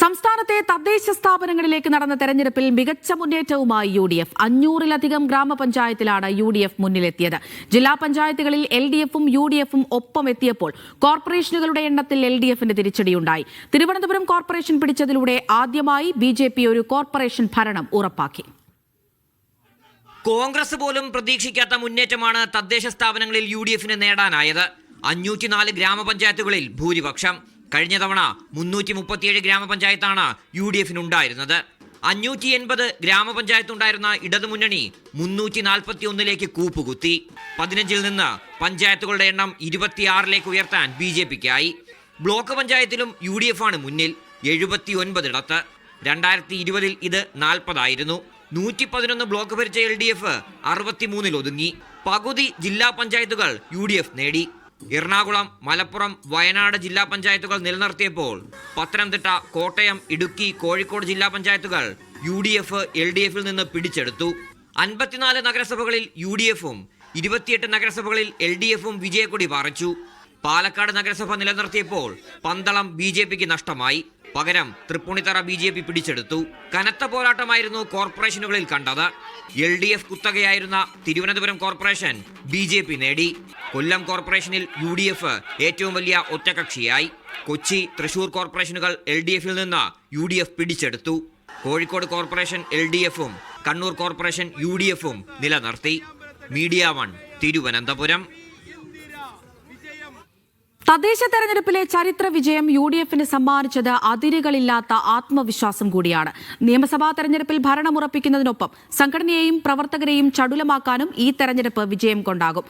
സംസ്ഥാനത്തെ തദ്ദേശ സ്ഥാപനങ്ങളിലേക്ക് നടന്ന തെരഞ്ഞെടുപ്പിൽ മികച്ച മുന്നേറ്റവുമായി UDF. 500-ലധികം ഗ്രാമപഞ്ചായത്തിലാണ് UDF മുന്നിലെത്തിയത്. ജില്ലാ പഞ്ചായത്തുകളിൽ LDF-ഉം UDF-ഉം ഒപ്പം എത്തിയപ്പോൾ കോർപ്പറേഷനുകളുടെ എണ്ണത്തിൽ LDF-ന് തിരിച്ചടിയുണ്ടായി. തിരുവനന്തപുരം കോർപ്പറേഷൻ പിടിച്ചതിലൂടെ ആദ്യമായി BJP ഒരു കോർപ്പറേഷൻ ഭരണം ഉറപ്പാക്കി. കോൺഗ്രസ് പോലും പ്രതീക്ഷിക്കാത്ത മുന്നേറ്റമാണ് തദ്ദേശ സ്ഥാപനങ്ങളിൽ UDF-ന് നേടാനായത്. 504 ഗ്രാമപഞ്ചായത്തുകളിൽ ഭൂരിപക്ഷം. കഴിഞ്ഞ തവണ 337 ഗ്രാമപഞ്ചായത്താണ് UDF-നുണ്ടായിരുന്നത്. 580 ഗ്രാമപഞ്ചായത്തുണ്ടായിരുന്ന ഇടതുമുന്നണി 341ലേക്ക് കൂപ്പുകുത്തി. 15-ൽ നിന്ന് പഞ്ചായത്തുകളുടെ എണ്ണം 26ലേക്ക് ഉയർത്താൻ BJPക്കായി. ബ്ലോക്ക് പഞ്ചായത്തിലും UDF-ആണ് മുന്നിൽ, 79 ഇടത്ത്. 2020-ൽ ഇത് 40 ആയിരുന്നു. 111 ബ്ലോക്ക് ഭരിച്ച LDF 63-ൽ ഒതുങ്ങി. പകുതി ജില്ലാ പഞ്ചായത്തുകൾ UDF നേടി. എറണാകുളം, മലപ്പുറം, വയനാട് ജില്ലാ പഞ്ചായത്തുകൾ നിലനിർത്തിയപ്പോൾ പത്തനംതിട്ട, കോട്ടയം, ഇടുക്കി, കോഴിക്കോട് ജില്ലാ പഞ്ചായത്തുകൾ UDF LDF-ൽ നിന്ന് പിടിച്ചെടുത്തു. 54 നഗരസഭകളിൽ UDF-ഉം 28 നഗരസഭകളിൽ LDF-ഉം വിജയക്കൊടി പാറിച്ചു. പാലക്കാട് നഗരസഭ നിലനിർത്തിയപ്പോൾ പന്തളം BJPക്ക് നഷ്ടമായി. പകരം തൃപ്പൂണിത്തറ BJP പിടിച്ചെടുത്തു. കനത്ത പോരാട്ടമായിരുന്നു കോർപ്പറേഷനുകളിൽ കണ്ടത്. LDF കുത്തകയായിരുന്ന തിരുവനന്തപുരം കോർപ്പറേഷൻ BJP നേടി. കൊല്ലം കോർപ്പറേഷനിൽ UDF ഏറ്റവും വലിയ ഒറ്റകക്ഷിയായി. കൊച്ചി, തൃശൂർ കോർപ്പറേഷനുകൾ LDF-ൽ നിന്ന് UDF പിടിച്ചെടുത്തു. കോഴിക്കോട് കോർപ്പറേഷൻ LDF-ഉം കണ്ണൂർ കോർപ്പറേഷൻ UDF-ഉം നിലനിർത്തി. മീഡിയ 1 തിരുവനന്തപുരം. തദ്ദേശ തെരഞ്ഞെടുപ്പിലെ ചരിത്ര വിജയം UDF-ന് സമ്മാനിച്ചത് അതിരുകളില്ലാത്ത ആത്മവിശ്വാസം കൂടിയാണ്. നിയമസഭാ തെരഞ്ഞെടുപ്പിൽ ഭരണമുറപ്പിക്കുന്നതിനൊപ്പം സംഘടനയെയും പ്രവർത്തകരെയും ചടുലമാക്കാനും ഈ തെരഞ്ഞെടുപ്പ് വിജയം കൊണ്ടാകും.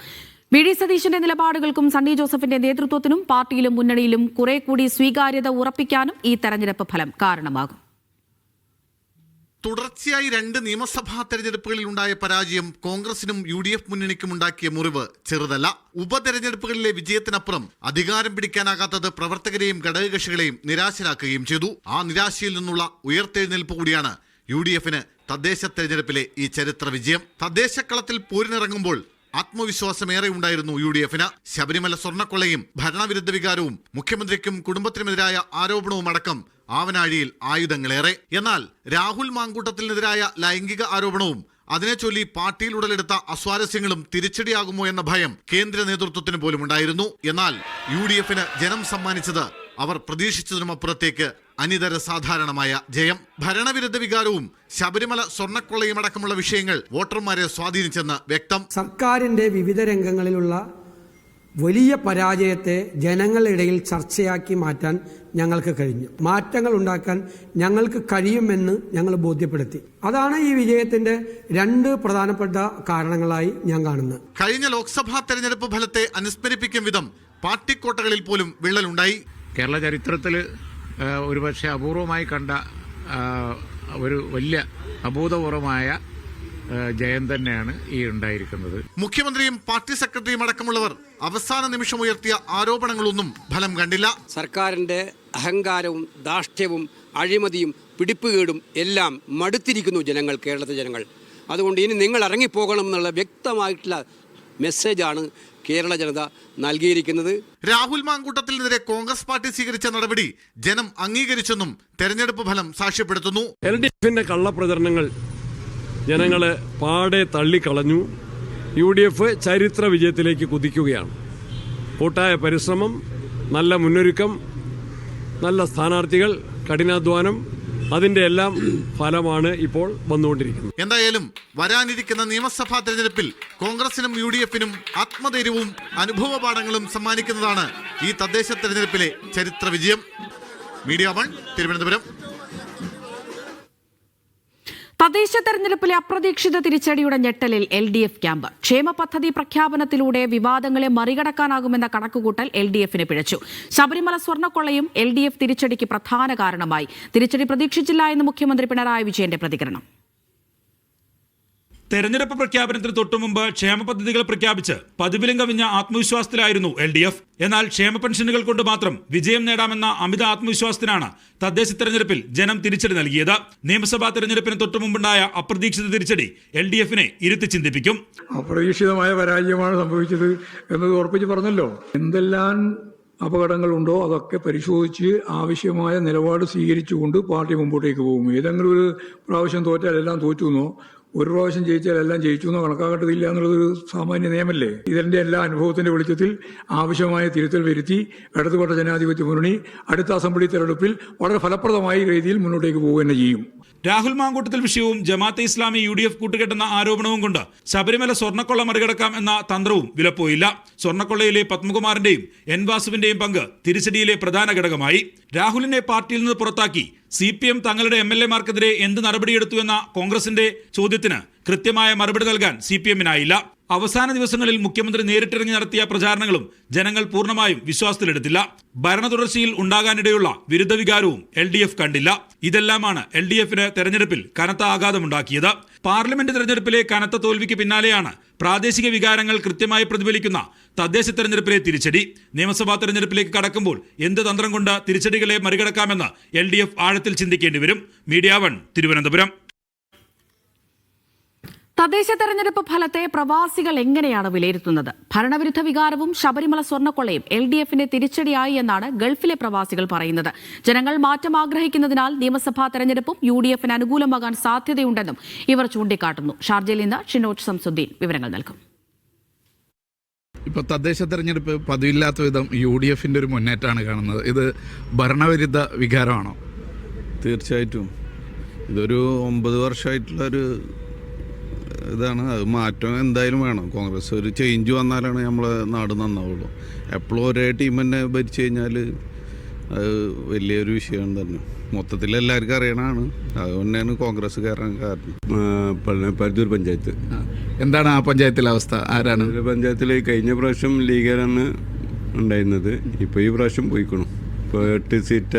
VD സതീശന്റെ നിലപാടുകൾക്കും സണ്ണി ജോസഫിന്റെ നേതൃത്വത്തിനും പാർട്ടിയിലും മുന്നണിയിലും കുറെ കൂടി സ്വീകാര്യത ഉറപ്പിക്കാനും ഈ തെരഞ്ഞെടുപ്പ് ഫലം കാരണമാകും. തുടർച്ചയായി 2 നിയമസഭാ തെരഞ്ഞെടുപ്പുകളിൽ ഉണ്ടായ പരാജയം കോൺഗ്രസിനും UDF മുന്നണിക്കും ഉണ്ടാക്കിയ മുറിവ് ചെറുതല്ല. ഉപതെരഞ്ഞെടുപ്പുകളിലെ വിജയത്തിനപ്പുറം അധികാരം പിടിക്കാനാകാത്തത് പ്രവർത്തകരെയും ഘടകകക്ഷികളെയും നിരാശരാക്കുകയും ചെയ്തു. ആ നിരാശയിൽ നിന്നുള്ള ഉയർത്തെഴുന്നേൽപ്പ് കൂടിയാണ് UDF-ന് തദ്ദേശ തെരഞ്ഞെടുപ്പിലെ ഈ ചരിത്ര വിജയം. തദ്ദേശക്കളത്തിൽ പോരിനിറങ്ങുമ്പോൾ ആത്മവിശ്വാസമേറെ ഉണ്ടായിരുന്നു UDF-ന്. ശബരിമല സ്വർണ്ണക്കൊള്ളയും ഭരണവിരുദ്ധ വികാരവും മുഖ്യമന്ത്രിക്കും കുടുംബത്തിനുമെതിരായ ആരോപണവും അടക്കം ആവനാഴിയിൽ ആയുധങ്ങളേറെ. എന്നാൽ രാഹുൽ മാങ്കൂട്ടത്തിനെതിരായ ലൈംഗിക ആരോപണവും അതിനെ ചൊല്ലി പാർട്ടിയിൽ ഉടലെടുത്ത അസ്വാരസ്യങ്ങളും തിരിച്ചടിയാകുമോ എന്ന ഭയം കേന്ദ്ര നേതൃത്വത്തിന് പോലും ഉണ്ടായിരുന്നു. എന്നാൽ UDF-ന് ജനം സമ്മാനിച്ചത് അവർ പ്രതീക്ഷിച്ചതിനുമപ്പുറത്തേക്ക് അനിതര സാധാരണമായ ജയം. ഭരണവിരുദ്ധ വികാരവും ശബരിമല സ്വർണ്ണക്കൊള്ളയും അടക്കമുള്ള വിഷയങ്ങൾ വോട്ടർമാരെ സ്വാധീനിച്ചെന്ന് വ്യക്തം. സർക്കാരിന്റെ വിവിധ രംഗങ്ങളിലുള്ള വലിയ പരാജയത്തെ ജനങ്ങളുടെ ഇടയിൽ ചർച്ചയാക്കി മാറ്റാൻ ഞങ്ങൾക്ക് കഴിഞ്ഞു. മാറ്റങ്ങൾ ഉണ്ടാക്കാൻ ഞങ്ങൾക്ക് കഴിയുമെന്ന് ഞങ്ങൾ ബോധ്യപ്പെടുത്തി. അതാണ് ഈ വിജയത്തിന്റെ 2 പ്രധാനപ്പെട്ട കാരണങ്ങളായി ഞാൻ കാണുന്നത്. കഴിഞ്ഞ ലോക്സഭാ തെരഞ്ഞെടുപ്പ് ഫലത്തെ അനുസ്മരിപ്പിക്കും വിധം പാർട്ടിക്കോട്ടകളിൽ പോലും വിള്ളലുണ്ടായി. കേരള ചരിത്രത്തിൽ ഒരുപക്ഷെ അപൂർവമായി കണ്ട ഒരു വലിയ അഭൂതപൂർവമായ ജയം തന്നെയാണ് ഈ ഉണ്ടായിരിക്കുന്നത്. മുഖ്യമന്ത്രിയും പാർട്ടി സെക്രട്ടറിയും അടക്കമുള്ളവർ അവസാന നിമിഷം ഉയർത്തിയ ആരോപണങ്ങളൊന്നും ഫലം കണ്ടില്ല. സർക്കാരിന്റെ അഹങ്കാരവും ധാർഷ്ട്യവും അഴിമതിയും പിടിപ്പുകേടും എല്ലാം മടുത്തിരിക്കുന്നു ജനങ്ങൾ, കേരളത്തിലെ ജനങ്ങൾ. അതുകൊണ്ട് ഇനി നിങ്ങൾ ഇറങ്ങിപ്പോകണം എന്നുള്ള വ്യക്തമായിട്ടുള്ള മെസ്സേജാണ് കേരള ജനത നൽകിയിരിക്കുന്നത്. രാഹുൽ മാങ്കൂട്ടത്തിനെതിരെ കോൺഗ്രസ് പാർട്ടി സ്വീകരിച്ച നടപടി ജനം അംഗീകരിച്ചെന്നും തെരഞ്ഞെടുപ്പ് ഫലം സാക്ഷ്യപ്പെടുത്തുന്നു. LDF-ന്റെ കള്ളപ്രചരണങ്ങൾ ജനങ്ങളെ പാടെ തള്ളിക്കളഞ്ഞു. UDF ചരിത്ര വിജയത്തിലേക്ക് കുതിക്കുകയാണ്. കൂട്ടായ പരിശ്രമം, നല്ല മുന്നൊരുക്കം, നല്ല സ്ഥാനാർത്ഥികൾ, കഠിനാധ്വാനം, അതിന്റെ എല്ലാം ഫലമാണ് ഇപ്പോൾ വന്നുകൊണ്ടിരിക്കുന്നത്. എന്തായാലും വരാനിരിക്കുന്ന നിയമസഭാ തെരഞ്ഞെടുപ്പിൽ കോൺഗ്രസിനും UDF-നും ആത്മധൈര്യവും അനുഭവപാഠങ്ങളും സമ്മാനിക്കുന്നതാണ് ഈ തദ്ദേശ തെരഞ്ഞെടുപ്പിലെ ചരിത്ര വിജയം. മീഡിയ 1 തിരുവനന്തപുരം. തദ്ദേശ തെരഞ്ഞെടുപ്പിലെ അപ്രതീക്ഷിത തിരിച്ചടിയുടെ ഞെട്ടലിൽ LDF ക്യാമ്പ്. ക്ഷേമ പദ്ധതി പ്രഖ്യാപനത്തിലൂടെ വിവാദങ്ങളെ മറികടക്കാനാകുമെന്ന കണക്കുകൂട്ടൽ LDF-ന് പിഴച്ചു. ശബരിമല സ്വർണ്ണക്കൊള്ളയും LDF തിരിച്ചടിക്ക് പ്രധാന കാരണമായി. തിരിച്ചടി പ്രതീക്ഷിച്ചില്ല എന്ന് മുഖ്യമന്ത്രി പിണറായി വിജയന്റെ പ്രതികരണം. തെരഞ്ഞെടുപ്പ് പ്രഖ്യാപനത്തിന് തൊട്ടുമുമ്പ് ക്ഷേമ പദ്ധതികൾ പ്രഖ്യാപിച്ച് പതിവിലും കവിഞ്ഞ ആത്മവിശ്വാസത്തിലായിരുന്നു LDF. എന്നാൽ ക്ഷേമ പെൻഷനുകൾ കൊണ്ട് മാത്രം വിജയം നേടാമെന്ന അമിത ആത്മവിശ്വാസത്തിനാണ് തദ്ദേശ തെരഞ്ഞെടുപ്പിൽ ജനം തിരിച്ചടി നൽകിയത്. നിയമസഭാ തെരഞ്ഞെടുപ്പിന് തൊട്ടുമുമ്പുണ്ടായ അപ്രതീക്ഷിത തിരിച്ചടി LDF-നെ ഇരുത്തി ചിന്തിപ്പിക്കും. അപ്രതീക്ഷിതമായ പരാജയമാണ് സംഭവിച്ചത് എന്നത് ഉറപ്പിച്ച് പറഞ്ഞല്ലോ. എന്തെല്ലാം അപകടങ്ങളുണ്ടോ അതൊക്കെ പരിശോധിച്ച് ആവശ്യമായ നിലപാട് സ്വീകരിച്ചുകൊണ്ട് പാർട്ടി മുമ്പോട്ടേക്ക് പോകും. ഏതെങ്കിലും ഒരു പ്രാവശ്യം തോറ്റാൽ എല്ലാം തോറ്റു എന്നോ ഒരു പ്രാവശ്യം ജയിച്ചാൽ എല്ലാം ജയിച്ചു എന്നോ കണക്കാക്കേണ്ടതില്ല എന്നുള്ളതൊരു സാമാന്യ നിയമമല്ലേ. ഇതിന്റെ എല്ലാ അനുഭവത്തിന്റെ വെളിച്ചത്തിൽ ആവശ്യമായ തിരുത്തൽ വരുത്തി ഇടതുപക്ഷ ജനാധിപത്യ മുന്നണി അടുത്ത അസംബ്ലി തെരഞ്ഞെടുപ്പിൽ വളരെ ഫലപ്രദമായ രീതിയിൽ മുന്നോട്ടേക്ക് പോവുക തന്നെ ചെയ്യും. രാഹുൽ മാങ്കൂട്ടത്തിൽ വിഷയവും ജമാഅത്തെ ഇസ്ലാമി UDF കൂട്ടുകെട്ടെന്ന ആരോപണവും കൊണ്ട് ശബരിമല സ്വർണ്ണക്കൊള്ള മറികടക്കാം എന്ന തന്ത്രവും വിലപ്പോയില്ല. സ്വർണ്ണക്കൊള്ളയിലെ പത്മകുമാറിന്റെയും എൻ വാസുവിന്റെയും പങ്ക് തിരിച്ചടിയിലെ പ്രധാന ഘടകമായി. രാഹുലിനെ പാർട്ടിയിൽ നിന്ന് പുറത്താക്കി CPM തങ്ങളുടെ MLA-മാർക്കെതിരെ എന്ത് നടപടിയെടുത്തു എന്ന കോൺഗ്രസിന്റെ ചോദ്യത്തിന് കൃത്യമായ മറുപടി നൽകാൻ CPM-നായില്ല. അവസാന ദിവസങ്ങളിൽ മുഖ്യമന്ത്രി നേരിട്ടിറങ്ങി നടത്തിയ പ്രചാരണങ്ങളും ജനങ്ങൾ പൂർണ്ണമായും വിശ്വാസത്തിലെടുത്തില്ല. ഭരണ തുടർച്ചയിൽ ഉണ്ടാകാനിടയുള്ള വിരുദ്ധ വികാരവും LDF കണ്ടില്ല. ഇതെല്ലാമാണ് LDF-ന് തെരഞ്ഞെടുപ്പിൽ കനത്ത ആഘാതമുണ്ടാക്കിയത്. പാർലമെന്റ് തെരഞ്ഞെടുപ്പിലെ കനത്ത തോൽവിക്ക് പിന്നാലെയാണ് പ്രാദേശിക വികാരങ്ങൾ കൃത്യമായി പ്രതിഫലിക്കുന്ന തദ്ദേശ തെരഞ്ഞെടുപ്പിലെ തിരിച്ചടി. നിയമസഭാ തെരഞ്ഞെടുപ്പിലേക്ക് കടക്കുമ്പോൾ എന്ത് തന്ത്രം കൊണ്ട് തിരിച്ചടികളെ മറികടക്കാമെന്ന് LDF ആഴത്തിൽ ചിന്തിക്കേണ്ടി വരും. മീഡിയ 1 തിരുവനന്തപുരം. തദ്ദേശ തെരഞ്ഞെടുപ്പ് ഫലത്തെ പ്രവാസികൾ എങ്ങനെയാണ് വിലയിരുത്തുന്നത്? ഭരണവിരുദ്ധ വികാരവും ശബരിമല സ്വർണ്ണക്കൊള്ളയും LDF-ന് തിരിച്ചടിയായി എന്നാണ് ഗൾഫിലെ പ്രവാസികൾ പറയുന്നത്. ജനങ്ങൾ മാറ്റം ആഗ്രഹിക്കുന്നതിനാൽ നിയമസഭാ തെരഞ്ഞെടുപ്പും UDF-ന് അനുകൂലമാകാൻ സാധ്യതയുണ്ടെന്നും ഇവർ ചൂണ്ടിക്കാട്ടുന്നു. ഷാർജയിൽ നിന്ന് ഷിനോജ് സംസുദ്ദീൻ വിവരങ്ങൾ നൽകും. ഇപ്പോൾ തദ്ദേശ തെരഞ്ഞെടുപ്പ് പതിവില്ലാത്ത വിധം UDF-ന്റെ ഒരു മുന്നേറ്റമാണ് കാണുന്നത്. ഇത് ഭരണവിരുദ്ധ വികാരമാണോ? തീർച്ചയായിട്ടും ഇതൊരു 9 വർഷമായിട്ടുള്ളൊരു ഇതാണ്. അത് മാറ്റം എന്തായാലും വേണം. കോൺഗ്രസ് ഒരു ചേഞ്ച് വന്നാലാണ് നമ്മളെ നാട് നന്നാവുള്ളൂ. എപ്പോഴും ഒരേ ടീം തന്നെ ഭരിച്ചു കഴിഞ്ഞാൽ അത് വലിയൊരു വിഷയം തന്നെ. മൊത്തത്തിൽ എല്ലാവർക്കും അറിയണതാണ്. അതുകൊണ്ടാണ് കോൺഗ്രസ് കയറാൻ കാരണം. പരുത്തൂർ പഞ്ചായത്ത്. എന്താണ് ആ പഞ്ചായത്തിലെ അവസ്ഥ? ആരാണ് പഞ്ചായത്തിൽ? കഴിഞ്ഞ പ്രാവശ്യം ലീഗാരാണ് ഉണ്ടായിരുന്നത്. ഇപ്പോൾ ഈ പ്രാവശ്യം പോയിക്കണം. ഇപ്പോൾ 8 സീറ്റ്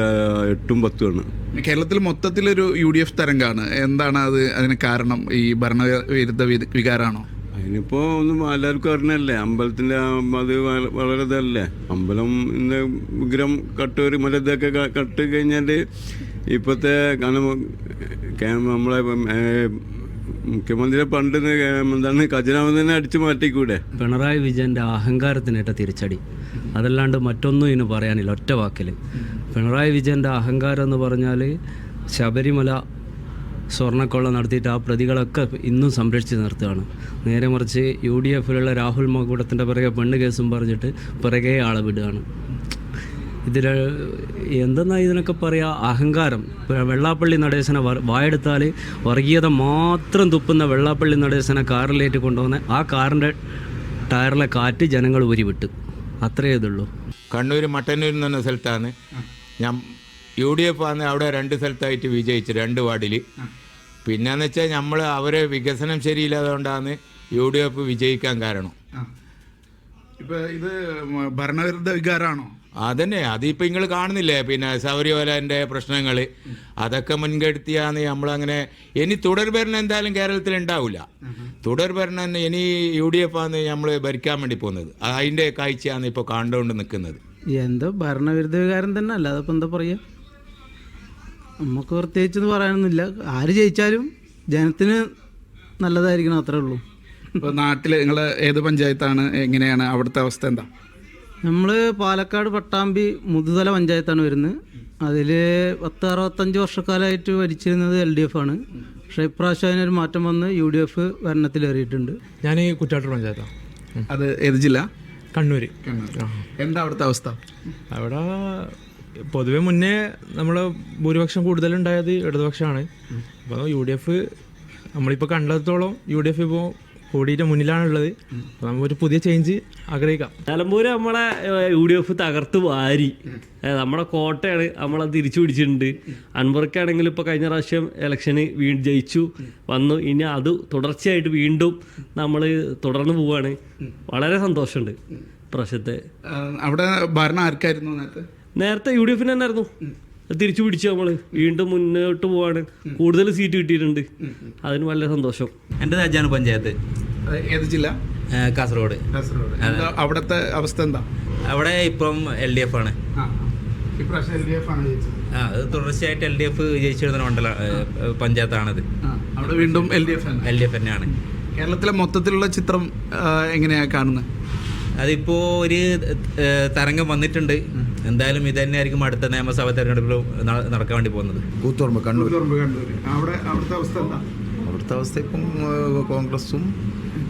8ഉം 10ഉം ആണ്. കേരളത്തിൽ മൊത്തത്തിലൊരു UDF തരംഗമാണ്. എന്താണ് അതിന് കാരണം? ഈ ഭരണവിരുദ്ധ വികാരമാണോ? അതിനിപ്പോൾ ഒന്നും എല്ലാവർക്കും അറിഞ്ഞല്ലേ. അമ്പലത്തിൻ്റെ അത് വളരെ ഇതല്ലേ. അമ്പലത്തിൻ്റെ വിഗ്രഹം കട്ടൊരു മലതൊക്കെ കട്ട് കഴിഞ്ഞാൽ ഇപ്പോഴത്തെ നമ്മളെ മുഖ്യമന്ത്രിയെ പണ്ട് എന്താണ് ഖജനാവ് തന്നെ അടിച്ചു മാറ്റിക്കൂടെ? പിണറായി വിജയൻ്റെ അഹങ്കാരത്തിനേറ്റ തിരിച്ചടി, അതല്ലാണ്ട് മറ്റൊന്നും ഇതിന് പറയാനില്ല. ഒറ്റ വാക്കിൽ പിണറായി വിജയൻ്റെ അഹങ്കാരം എന്ന് പറഞ്ഞാൽ ശബരിമല സ്വർണ്ണക്കൊള്ള നടത്തിയിട്ട് ആ പ്രതികളൊക്കെ ഇന്നും സംരക്ഷിച്ച് നിർത്തുകയാണ്. നേരെ മറിച്ച് UDF-ലുള്ള രാഹുൽ മാങ്കൂട്ടത്തിൻ്റെ പിറകെ പെണ്ണ് കേസും പറഞ്ഞിട്ട് പിറകെ ആളെ വിടുകയാണ്. ഇതിൽ എന്തെന്നാ ഇതിനൊക്കെ പറയുക? അഹങ്കാരം. വെള്ളാപ്പള്ളി നടേശനെ വായെടുത്താൽ വർഗീയത മാത്രം തുപ്പുന്ന വെള്ളാപ്പള്ളി നടേശനെ കാറിലേറ്റ് കൊണ്ടുവന്ന് ആ കാറിൻ്റെ ടയറിലെ കാറ്റ് ജനങ്ങൾ ഉരിവിട്ട്. അത്രയേ ഇതുള്ളൂ. കണ്ണൂർ മട്ടന്നൂർ എന്ന് പറഞ്ഞ സ്ഥലത്താണ് ഞാൻ UDF ആണ് അവിടെ 2 സ്ഥലത്തായിട്ട് വിജയിച്ചു, 2 വാർഡിൽ. പിന്നെന്ന് വെച്ചാൽ നമ്മൾ അവരെ വികസനം ശരിയില്ലാതുകൊണ്ടാണ് UDF വിജയിക്കാൻ കാരണം. ഇപ്പം ഇത് ഭരണവിരുദ്ധ വികാരമാണോ? അതന്നെ. അതിപ്പോൾ നിങ്ങൾ കാണുന്നില്ലേ, പിന്നെ ശബരിമലേൻ്റെ പ്രശ്നങ്ങൾ അതൊക്കെ മുൻകെടുത്തിയാണ് നമ്മളങ്ങനെ. ഇനി തുടർഭരണം എന്തായാലും കേരളത്തിൽ ഉണ്ടാവില്ല. തുടർഭരണം ഇനി UDF ആണ് നമ്മൾ ഭരിക്കാൻ വേണ്ടി പോകുന്നത്. അതിൻ്റെ കാഴ്ചയാണ് ഇപ്പോൾ കണ്ടുകൊണ്ട് നിൽക്കുന്നത്. എന്തോ ഭരണവിരുദ്ധ വികാരം തന്നെ, അല്ലാതെ ഇപ്പം എന്താ പറയുക? നമുക്ക് പ്രത്യേകിച്ചൊന്നും പറയാനൊന്നുമില്ല. ആര് ജയിച്ചാലും ജനത്തിന് നല്ലതായിരിക്കണം, അത്രേ ഉള്ളൂ. ഇപ്പോൾ നാട്ടിൽ നിങ്ങൾ ഏത് പഞ്ചായത്താണ്? എങ്ങനെയാണ് അവിടുത്തെ അവസ്ഥ? എന്താ? നമ്മൾ പാലക്കാട് പട്ടാമ്പി മുതുതല പഞ്ചായത്താണ് വരുന്നത്. അതിൽ 10-65 വർഷക്കാലമായിട്ട് ഭരിച്ചിരുന്നത് LDF ആണ്. പക്ഷേ ഇപ്രാവശ്യം അതിനൊരു മാറ്റം വന്ന് UDF ഭരണത്തിലേറിയിട്ടുണ്ട്. ഞാൻ ഈ കുറ്റാട്ടൂർ പഞ്ചായത്താണ്. അത് ഏത് ജില്ല? കണ്ണൂർ. എന്താ അവിടുത്തെ അവസ്ഥ? അവിടെ പൊതുവെ മുന്നേ നമ്മൾ ഭൂരിപക്ഷം കൂടുതലുണ്ടായത് ഇടതുപക്ഷമാണ്. അപ്പോൾ UDF നമ്മളിപ്പോൾ കണ്ടെത്തോളം UDF ഇപ്പോൾ കൂടിയിട്ട് മുന്നിലാണുള്ളത്. അപ്പോൾ നമുക്കൊരു പുതിയ ചേഞ്ച് ആഗ്രഹിക്കാം. നിലമ്പൂർ നമ്മളെ UDF തകർത്ത് വാരി. നമ്മുടെ കോട്ടയാണ്, നമ്മളത് തിരിച്ചു പിടിച്ചിട്ടുണ്ട്. അൻവർക്കാണെങ്കിൽ ഇപ്പോൾ കഴിഞ്ഞ പ്രാവശ്യം ഇലക്ഷന് ജയിച്ചു വന്നു. ഇനി അത് തുടർച്ചയായിട്ട് വീണ്ടും നമ്മൾ തുടർന്ന് പോവുകയാണ്. വളരെ സന്തോഷമുണ്ട് പ്രാവശ്യത്തെ. അവിടെ ഭരണം ആർക്കായിരുന്നു നേരത്തെ UDF-ന് തന്നെ ആയിരുന്നു. തിരിച്ചു പിടിച്ചു നമ്മൾ വീണ്ടും മുന്നോട്ട് പോവാണ്. കൂടുതൽ സീറ്റ് കിട്ടിയിട്ടുണ്ട്. അതിന് വളരെ സന്തോഷം. എൻ്റെ രാജ്യമാണ് പഞ്ചായത്ത്. ഏത് ജില്ല? കാസർഗോഡ്. അവിടുത്തെ അവസ്ഥ എന്താ? അവിടെ ഇപ്പം LDF ആണ്. അത് തുടർച്ചയായിട്ട് LDF ജയിച്ചിരുന്ന മണ്ഡല പഞ്ചായത്താണത്. അവിടെ വീണ്ടും LDF തന്നെയാണ്. കേരളത്തിലെ മൊത്തത്തിലുള്ള ചിത്രം എങ്ങനെയാണ് കാണുന്നത്? അതിപ്പോൾ ഒരു തരംഗം വന്നിട്ടുണ്ട്. എന്തായാലും ഇത് തന്നെയായിരിക്കും അടുത്ത നിയമസഭാ തെരഞ്ഞെടുപ്പിൽ നടക്കാൻ വേണ്ടി പോകുന്നത്. കൂത്തുപറമ്പ് കണ്ണൂർ. അവിടുത്തെ അവസ്ഥ എന്താ? അവിടുത്തെ അവസ്ഥ ഇപ്പം കോൺഗ്രസും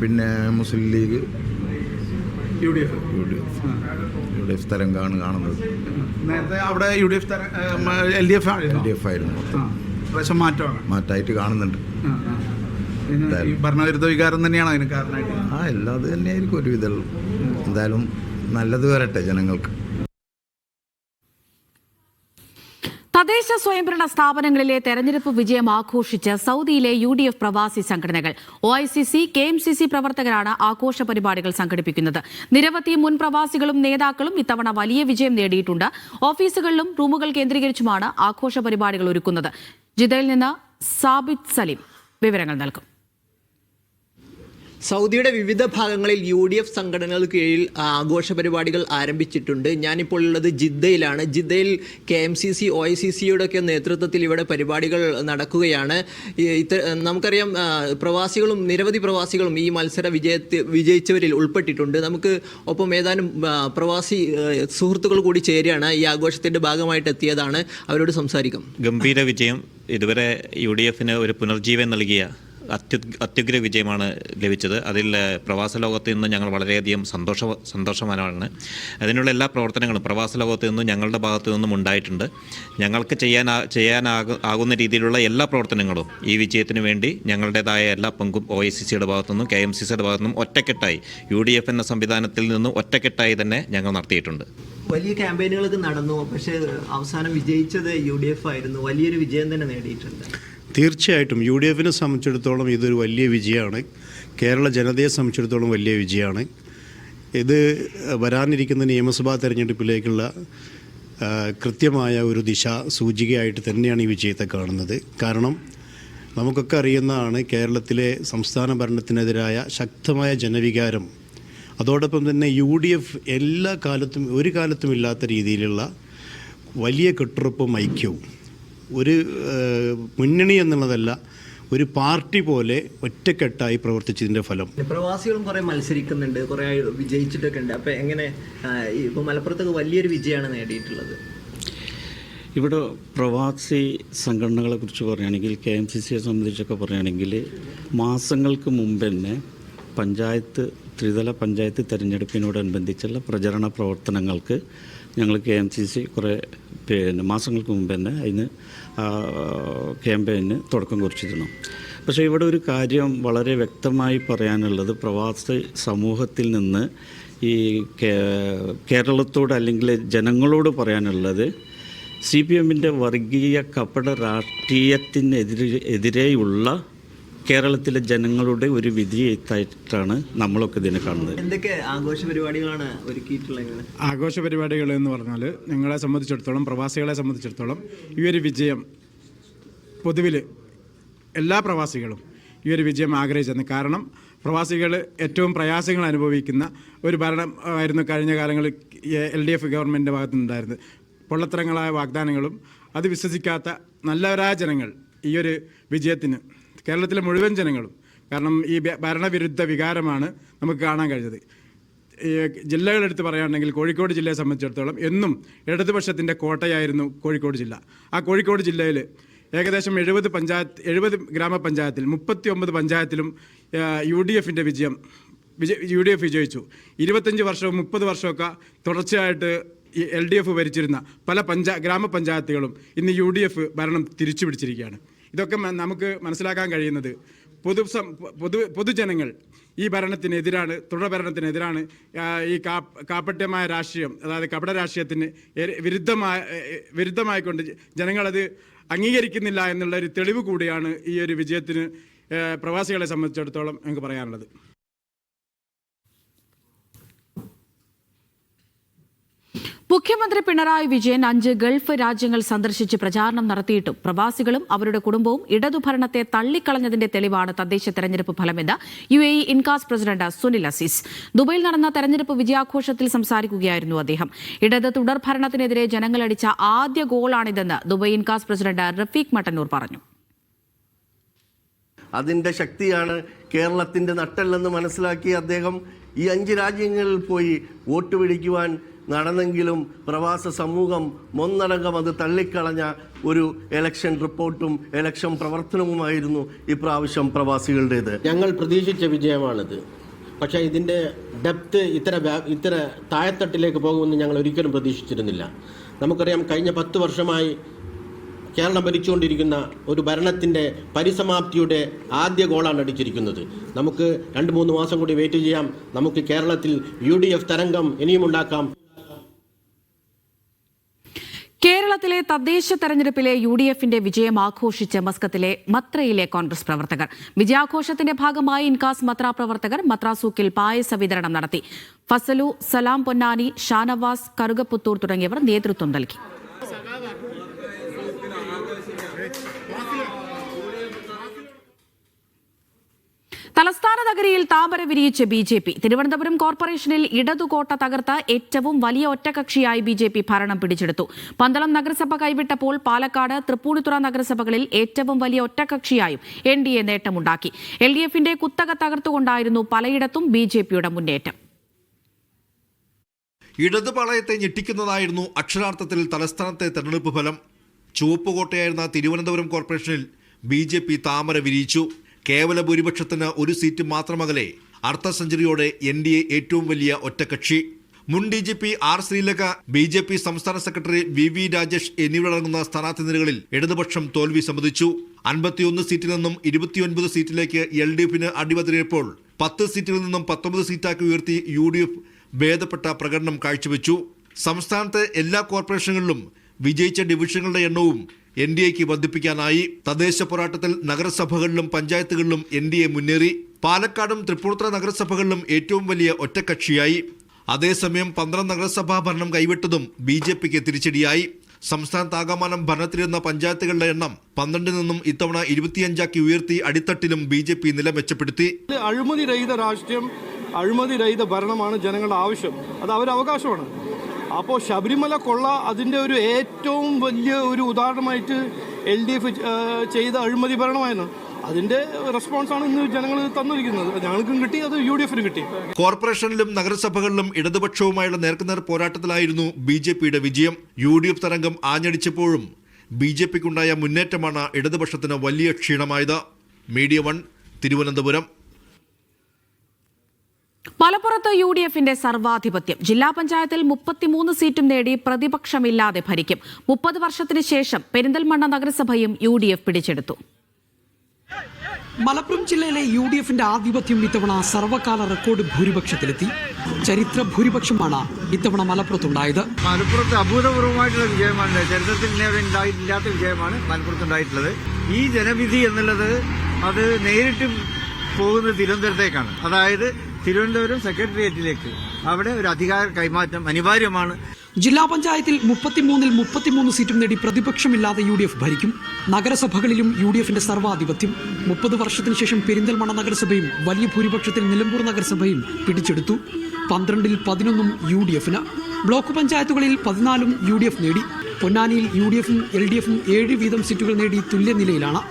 പിന്നെ മുസ്ലിം ലീഗ് യു ഡി എഫ് തരംഗമാണ് കാണുന്നത്. നേരത്തെ അവിടെ UDF LDF ആയിരുന്നു. പ്രാവശ്യം മാറ്റമായിട്ട് കാണുന്നുണ്ട്. ഈ ഭരണവിരുദ്ധ വികാരം തന്നെയാണ് അതിന് കാരണമായിട്ട്. എല്ലാം അത് തന്നെയായിരിക്കും ഒരുവിധം. എന്തായാലും നല്ലത് വരട്ടെ ജനങ്ങൾക്ക്. തദ്ദേശ സ്വയംഭരണ സ്ഥാപനങ്ങളിലെ തെരഞ്ഞെടുപ്പ് വിജയം ആഘോഷിച്ച് സൗദിയിലെ UDF പ്രവാസി സംഘടനകൾ OICC, KMCC പ്രവർത്തകരാണ് ആഘോഷ പരിപാടികൾ സംഘടിപ്പിക്കുന്നത്. നിരവധി മുൻ പ്രവാസികളും നേതാക്കളും ഇത്തവണ വലിയ വിജയം നേടിയിട്ടുണ്ട്. ഓഫീസുകളിലും റൂമുകൾ കേന്ദ്രീകരിച്ചുമാണ് ആഘോഷ പരിപാടികൾ ഒരുക്കുന്നത്. ജിദ്ദയിൽ നിന്ന് സാബിത് സലീം വിവരങ്ങൾ നൽകും. സൗദിയുടെ വിവിധ ഭാഗങ്ങളിൽ UDF സംഘടനകൾക്ക് കീഴിൽ ആഘോഷ പരിപാടികൾ ആരംഭിച്ചിട്ടുണ്ട്. ഞാനിപ്പോൾ ഉള്ളത് ജിദ്ദയിലാണ്. ജിദ്ദയിൽ KMCC, OICCയുടെ ഒക്കെ നേതൃത്വത്തിൽ ഇവിടെ പരിപാടികൾ നടക്കുകയാണ്. നമുക്കറിയാം നിരവധി പ്രവാസികളും ഈ മത്സര വിജയിച്ചവരിൽ ഉൾപ്പെട്ടിട്ടുണ്ട്. നമുക്ക് ഒപ്പം ഏതാനും പ്രവാസി സുഹൃത്തുക്കൾ കൂടി ചേരുകയാണ്. ഈ ആഘോഷത്തിൻ്റെ ഭാഗമായിട്ട് എത്തിയതാണ്. അവരോട് സംസാരിക്കാം. ഗംഭീര വിജയം. ഇതുവരെ UDFന് ഒരു പുനർജീവൻ നൽകിയ അത്യുഗ്ര വിജയമാണ് ലഭിച്ചത്. അതിൽ പ്രവാസ ലോകത്ത് നിന്ന് ഞങ്ങൾ വളരെയധികം സന്തോഷവാനാണ്. അതിനുള്ള എല്ലാ പ്രവർത്തനങ്ങളും പ്രവാസ ലോകത്ത് നിന്നും ഞങ്ങളുടെ ഭാഗത്തു നിന്നും ഉണ്ടായിട്ടുണ്ട്. ഞങ്ങൾക്ക് ചെയ്യാനാകുന്ന രീതിയിലുള്ള എല്ലാ പ്രവർത്തനങ്ങളും ഈ വിജയത്തിന് വേണ്ടി ഞങ്ങളുടേതായ എല്ലാ പങ്കും OICCയുടെ ഭാഗത്തു നിന്നും KMCCയുടെ ഭാഗത്തു നിന്നും ഒറ്റക്കെട്ടായി UDF എന്ന സംവിധാനത്തിൽ നിന്നും ഒറ്റക്കെട്ടായി തന്നെ ഞങ്ങൾ നടത്തിയിട്ടുണ്ട്. വലിയ ക്യാമ്പയിനുകളൊക്കെ നടന്നു, പക്ഷേ അവസാനം വിജയിച്ചത് UDF ആയിരുന്നു. വലിയൊരു വിജയം തന്നെ നേടിയിട്ടുണ്ട്. തീർച്ചയായിട്ടും UDFനെ സംബന്ധിച്ചിടത്തോളം ഇതൊരു വലിയ വിജയമാണ്. കേരള ജനതയെ സംബന്ധിച്ചിടത്തോളം വലിയ വിജയമാണ്. ഇത് വരാനിരിക്കുന്ന നിയമസഭാ തെരഞ്ഞെടുപ്പിലേക്കുള്ള കൃത്യമായ ഒരു ദിശ സൂചികയായിട്ട് തന്നെയാണ് ഈ വിജയത്തെ കാണുന്നത്. കാരണം നമുക്കൊക്കെ അറിയുന്നതാണ് കേരളത്തിലെ സംസ്ഥാന ഭരണത്തിനെതിരായ ശക്തമായ ജനവികാരം. അതോടൊപ്പം തന്നെ UDF എല്ലാ കാലത്തും ഒരു കാലത്തും ഇല്ലാത്ത രീതിയിലുള്ള വലിയ കെട്ടുറപ്പും ഐക്യവും, ഒരു മുന്നണി എന്നുള്ളതല്ല, ഒരു പാർട്ടി പോലെ ഒറ്റക്കെട്ടായി പ്രവർത്തിച്ചതിൻ്റെ ഫലം. പ്രവാസികളും കുറേ മത്സരിക്കുന്നുണ്ട്, കുറേ വിജയിച്ചിട്ടൊക്കെ ഉണ്ട്. അപ്പോൾ എങ്ങനെ ഇപ്പോൾ മലപ്പുറത്തൊക്കെ വലിയൊരു വിജയമാണ് നേടിയിട്ടുള്ളത്? ഇവിടെ പ്രവാസി സംഘടനകളെ കുറിച്ച് പറയുകയാണെങ്കിൽ KMCCയെ സംബന്ധിച്ചൊക്കെ പറയുകയാണെങ്കിൽ മാസങ്ങൾക്ക് മുമ്പ് തന്നെ ത്രിതല പഞ്ചായത്ത് തെരഞ്ഞെടുപ്പിനോടനുബന്ധിച്ചുള്ള പ്രചരണ പ്രവർത്തനങ്ങൾക്ക് ഞങ്ങൾ KMCC കുറേ മാസങ്ങൾക്ക് മുമ്പ് തന്നെ അതിന് ക്യാമ്പയിന് തുടക്കം കുറിച്ചിരുന്നു. പക്ഷേ ഇവിടെ ഒരു കാര്യം വളരെ വ്യക്തമായി പറയാനുള്ളത്, പ്രവാസി സമൂഹത്തിൽ നിന്ന് ഈ കേരളത്തോട് അല്ലെങ്കിൽ ജനങ്ങളോട് പറയാനുള്ളത്, CPMൻ്റെ വർഗീയ കപട രാഷ്ട്രീയത്തിനെതിരെയുള്ള കേരളത്തിലെ ജനങ്ങളുടെ ഒരു വിധിയെഴുത്തായിട്ടാണ് നമ്മളൊക്കെ ഇതിനെ കാണുന്നത്. എന്തൊക്കെ ആഘോഷ പരിപാടികളാണ് ഒരുക്കിയിട്ടുള്ളത്? ആഘോഷ പരിപാടികൾ എന്ന് പറഞ്ഞാൽ ഞങ്ങളെ സംബന്ധിച്ചിടത്തോളം, പ്രവാസികളെ സംബന്ധിച്ചിടത്തോളം ഈ ഒരു വിജയം പൊതുവിൽ എല്ലാ പ്രവാസികളും ഈ ഒരു വിജയം ആഗ്രഹിച്ചത്. കാരണം പ്രവാസികൾ ഏറ്റവും പ്രയാസങ്ങൾ അനുഭവിക്കുന്ന ഒരു ഭരണം ആയിരുന്നു കഴിഞ്ഞ കാലങ്ങളിൽ LDF ഗവൺമെൻറ്റിൻ്റെ ഭാഗത്തുനിന്നുണ്ടായിരുന്നത്. പൊള്ളത്തരങ്ങളായ വാഗ്ദാനങ്ങളും അത് വിശ്വസിക്കാത്ത നല്ലവരായ ജനങ്ങൾ ഈ ഒരു വിജയത്തിന്, കേരളത്തിലെ മുഴുവൻ ജനങ്ങളും, കാരണം ഈ ഭരണവിരുദ്ധ വികാരമാണ് നമുക്ക് കാണാൻ കഴിഞ്ഞത്. ഈ ജില്ലകളെടുത്ത് പറയുകയാണെങ്കിൽ കോഴിക്കോട് ജില്ലയെ സംബന്ധിച്ചിടത്തോളം എന്നും ഇടതുപക്ഷത്തിൻ്റെ കോട്ടയായിരുന്നു കോഴിക്കോട് ജില്ല. ആ കോഴിക്കോട് ജില്ലയിൽ ഏകദേശം 70 ഗ്രാമപഞ്ചായത്തിൽ 39 പഞ്ചായത്തിലും UDFൻ്റെ UDF വിജയിച്ചു. 25 വർഷവും 30 വർഷമൊക്കെ തുടർച്ചയായിട്ട് ഈ LDF ഭരിച്ചിരുന്ന പല ഗ്രാമപഞ്ചായത്തുകളും ഇന്ന് UDF ഭരണം തിരിച്ചു പിടിച്ചിരിക്കുകയാണ്. ഇതൊക്കെ നമുക്ക് മനസ്സിലാക്കാൻ കഴിയുന്നത് പൊതുജനങ്ങൾ ഈ ഭരണത്തിനെതിരാണ്, തുടർ ഭരണത്തിനെതിരാണ്. ഈ കാപ്പട്യമായ രാഷ്ട്രീയം, അതായത് കപട രാഷ്ട്രീയത്തിന് വിരുദ്ധമായിക്കൊണ്ട് ജനങ്ങളത് അംഗീകരിക്കുന്നില്ല എന്നുള്ള ഒരു തെളിവ് കൂടിയാണ് ഈ ഒരു വിജയത്തിന് പ്രവാസികളെ സംബന്ധിച്ചിടത്തോളം നമുക്ക് പറയാനുള്ളത്. മുഖ്യമന്ത്രി പിണറായി വിജയൻ 5 ഗൾഫ് രാജ്യങ്ങൾ സന്ദർശിച്ച് പ്രചാരണം നടത്തിയിട്ടും പ്രവാസികളും അവരുടെ കുടുംബവും ഇടതുഭരണത്തെ തള്ളിക്കളഞ്ഞതിന്റെ തെളിവാണ് തദ്ദേശ തെരഞ്ഞെടുപ്പ് ഫലമെന്ന് UAE ഇൻകാസ് പ്രസിഡന്റ് സുനിൽ അസീസ്. ദുബൈയിൽ നടന്ന തെരഞ്ഞെടുപ്പ് വിജയാഘോഷത്തിൽ സംസാരിക്കുകയായിരുന്നു അദ്ദേഹം. ഇടത് തുടർഭരണത്തിനെതിരെ ജനങ്ങളടിച്ച ആദ്യ ഗോളാണിതെന്ന് ദുബൈ ഇൻകാസ് പ്രസിഡന്റ് റഫീഖ് മട്ടന്നൂർ പറഞ്ഞു. അതിൻ്റെ ശക്തിയാണ് കേരളത്തിൻ്റെ നട്ടെല്ലെന്ന് മനസ്സിലാക്കി അദ്ദേഹം ഈ 5 രാജ്യങ്ങളിൽ പോയി വോട്ട് പിടിക്കുവാൻ നടന്നെങ്കിലും പ്രവാസ സമൂഹം ഒന്നടങ്കം അത് തള്ളിക്കളഞ്ഞ ഒരു ഇലക്ഷൻ റിപ്പോർട്ടും ഇലക്ഷൻ പ്രവർത്തനവുമായിരുന്നു ഇപ്രാവശ്യം പ്രവാസികളുടേത്. ഞങ്ങൾ പ്രതീക്ഷിച്ച വിജയമാണിത്. പക്ഷേ ഇതിൻ്റെ ഡെപ്ത് ഇത്ര താഴെത്തട്ടിലേക്ക് പോകുമെന്ന് ഞങ്ങൾ ഒരിക്കലും പ്രതീക്ഷിച്ചിരുന്നില്ല. നമുക്കറിയാം, കഴിഞ്ഞ 10 വർഷമായി കേരളം ഭരിച്ചുകൊണ്ടിരിക്കുന്ന ഒരു ഭരണത്തിൻ്റെ പരിസമാപ്തിയുടെ ആദ്യ ഗോളാണ് അടിച്ചിരിക്കുന്നത്. നമുക്ക് 2-3 മാസം കൂടി വെയിറ്റ് ചെയ്യാം. നമുക്ക് കേരളത്തിൽ UDF തരംഗം ഇനിയും ഉണ്ടാക്കാം. കേരളത്തിലെ തദ്ദേശ തെരഞ്ഞെടുപ്പിലെ UDFന്റെ വിജയം ആഘോഷിച്ച് മസ്കത്തിലെ മത്രയിലെ കോൺഗ്രസ് പ്രവർത്തകർ. വിജയാഘോഷത്തിന്റെ ഭാഗമായി ഇൻകാസ് മത്ര പ്രവർത്തകർ മത്രാസൂക്കിൽ പായസ വിതരണം നടത്തി. ഫസലു, സലാം പൊന്നാനി, ഷാനവാസ്, കറുകപ്പുത്തൂർ തുടങ്ങിയവർ നേതൃത്വം നൽകി. തലസ്ഥാന നഗരിയിൽ താമര വിരിയിച്ച് BJP. തിരുവനന്തപുരം കോർപ്പറേഷനിൽ ഇടതുകോട്ട തകർത്ത് ഏറ്റവും വലിയ ഒറ്റകക്ഷിയായി BJP ഭരണം പിടിച്ചെടുത്തു. പന്തളം നഗരസഭ കൈവിട്ടപ്പോൾ പാലക്കാട്, തൃപ്പൂണിത്തുറ നഗരസഭകളിൽ ഏറ്റവും വലിയ ഒറ്റകക്ഷിയായും NDA നേട്ടമുണ്ടാക്കി. LDFന്റെ കുത്തക തകർത്തുകൊണ്ടായിരുന്നു പലയിടത്തും BJPയുടെ മുന്നേറ്റം. ഇടതുപാളയത്തെ ഞെട്ടിക്കുന്നതായിരുന്നു അക്ഷരാർത്ഥത്തിൽ തലസ്ഥാനത്തെ തെരഞ്ഞെടുപ്പ് ഫലം. ചുവപ്പുകോട്ടയായിരുന്ന തിരുവനന്തപുരം കോർപ്പറേഷനിൽ BJP താമര വിരിയിച്ചു. കേവല ഭൂരിപക്ഷത്തിന് ഒരു സീറ്റ് മാത്രമകലെ അർദ്ധ സെഞ്ചുറിയോടെ NDA ഏറ്റവും വലിയ ഒറ്റക്കക്ഷി. മുൻ DGP R ശ്രീലേഖ, BJP സംസ്ഥാന സെക്രട്ടറി VV രാജേഷ് എന്നിവരടങ്ങുന്ന സ്ഥാനാർത്ഥി നിരകളിൽ ഇടതുപക്ഷം തോൽവി സമ്മതിച്ചു. 51 സീറ്റിൽ നിന്നും 29 സീറ്റിലേക്ക് LDFന് അടിവതിരയപ്പോൾ 10 സീറ്റിൽ നിന്നും 19 സീറ്റാക്കി ഉയർത്തി UDF ഭേദപ്പെട്ട പ്രകടനം കാഴ്ചവെച്ചു. സംസ്ഥാനത്തെ എല്ലാ കോർപ്പറേഷനുകളിലും വിജയിച്ച ഡിവിഷനുകളുടെ എണ്ണവും NDAക്ക് വർദ്ധിപ്പിക്കാനായി. തദ്ദേശ പോരാട്ടത്തിൽ നഗരസഭകളിലും പഞ്ചായത്തുകളിലും NDA മുന്നേറി. പാലക്കാടും തൃപ്പൂണിത്തുറ നഗരസഭകളിലും ഏറ്റവും വലിയ ഒറ്റക്കക്ഷിയായി. അതേസമയം 12 നഗരസഭാ ഭരണം കൈവിട്ടതും BJPക്ക് തിരിച്ചടിയായി. സംസ്ഥാനത്താകമാനം ഭരണത്തിലിരുന്ന പഞ്ചായത്തുകളുടെ എണ്ണം 12 നിന്നും ഇത്തവണ 25ആക്കി ഉയർത്തി അടിത്തട്ടിലും BJP നില മെച്ചപ്പെടുത്തി. അഴിമതി രഹിത രാഷ്ട്രീയം, അഴിമതി രഹിത ഭരണമാണ് ജനങ്ങളുടെ ആവശ്യം. അത് അവരുടെ അവകാശമാണ്. അപ്പോൾ ശബരിമല കൊള്ള അതിൻ്റെ ഒരു ഏറ്റവും വലിയ ഒരു ഉദാഹരണമായിട്ട് LDF ചെയ്ത അഴിമതി ഭരണമായിരുന്നു. അതിൻ്റെ റെസ്പോൺസാണ് ഇന്ന് ജനങ്ങൾ തന്നിരിക്കുന്നത്. ഞങ്ങൾക്കും കിട്ടി, അത് UDFന് കിട്ടി. കോർപ്പറേഷനിലും നഗരസഭകളിലും ഇടതുപക്ഷവുമായുള്ള നേർക്കുനേർ പോരാട്ടത്തിലായിരുന്നു BJPയുടെ വിജയം. UDF തരംഗം ആഞ്ഞടിച്ചപ്പോഴും BJPക്കുണ്ടായ മുന്നേറ്റമാണ് ഇടതുപക്ഷത്തിന് വലിയ ക്ഷീണമായത്. മീഡിയ 1 തിരുവനന്തപുരം. മലപ്പുറത്ത് UDFന്റെ സർവാധിപത്യം. ജില്ലാ പഞ്ചായത്തിൽ 33 സീറ്റും നേടി പ്രതിപക്ഷമില്ലാതെ ഭരിക്കും. 30 വർഷത്തിന് ശേഷം പെരിന്തൽമണ്ണ നഗരസഭയും UDF പിടിച്ചെടുത്തു. മലപ്പുറം ജില്ലയിലെ UDFന്റെ ആധിപത്യം ഇത്തവണ സർവകാല റെക്കോർഡ് ഭൂരിപക്ഷത്തിലെത്തി. ചരിത്ര ഭൂരിപക്ഷമാണ് ഇത്തവണ മലപ്പുറത്തുണ്ടായത്. മലപ്പുറത്ത് അഭൂതപൂർവമായിട്ടുള്ള വിജയമാണ്. ചരിത്രത്തിൽ ഇല്ലാത്ത വിജയമാണ് മലപ്പുറത്തുണ്ടായിട്ടുള്ളത്. ഈ ജനവിധി എന്നുള്ളത് അത് നേരിട്ട് പോകുന്നത് തിരുവനന്തപുരത്തേക്കാണ്. അതായത് തിരുവനന്തപുരം സെക്രട്ടേറിയറ്റിലേക്ക്. അവിടെ ഒരു അധികാര കൈമാറ്റം അനിവാര്യമാണ്. ജില്ലാ പഞ്ചായത്തിൽ 33 സീറ്റും നേടി പ്രതിപക്ഷമില്ലാതെ UDF ഭരിക്കും. നഗരസഭകളിലും UDFന്റെ സർവാധിപത്യം. 30 വർഷത്തിന് ശേഷം പെരിന്തൽമണ്ണ നഗരസഭയും വലിയ ഭൂരിപക്ഷത്തിൽ നിലമ്പൂർ നഗരസഭയും പിടിച്ചെടുത്തു. 12ൽ 11ഉം UDFന്. ബ്ലോക്ക് പഞ്ചായത്തുകളിൽ 14ഉം UDF നേടി. പൊന്നാനിയിൽ UDFും LDFും 7 വീതം സീറ്റുകൾ നേടി തുല്യനിലയിലാണ്.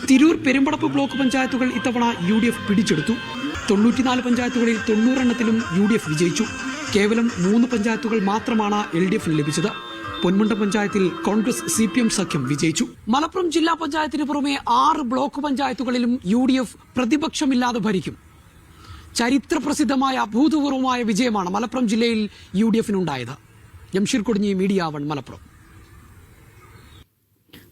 തിരൂർ, പെരുമ്പടപ്പ് ബ്ലോക്ക് പഞ്ചായത്തുകൾ ഇത്തവണ UDF പിടിച്ചെടുത്തു. 94 പഞ്ചായത്തുകളിൽ 90 എണ്ണത്തിലും UDF വിജയിച്ചു. കേവലം 3 പഞ്ചായത്തുകൾ മാത്രമാണ് LDFന് ലഭിച്ചത്. പൊന്മുണ്ട പഞ്ചായത്തിൽ കോൺഗ്രസ് CPM സഖ്യം വിജയിച്ചു. മലപ്പുറം ജില്ലാ പഞ്ചായത്തിന് പുറമെ 6 ബ്ലോക്ക് പഞ്ചായത്തുകളിലും UDF പ്രതിപക്ഷമില്ലാതെ ഭരിക്കും. ചരിത്ര പ്രസിദ്ധമായ അഭൂതപൂർവമായ വിജയമാണ് മലപ്പുറം ജില്ലയിൽ UDFനുണ്ടായത്. ജംഷീർ കൊടിഞ്ഞി, മീഡിയ 1, മലപ്പുറം.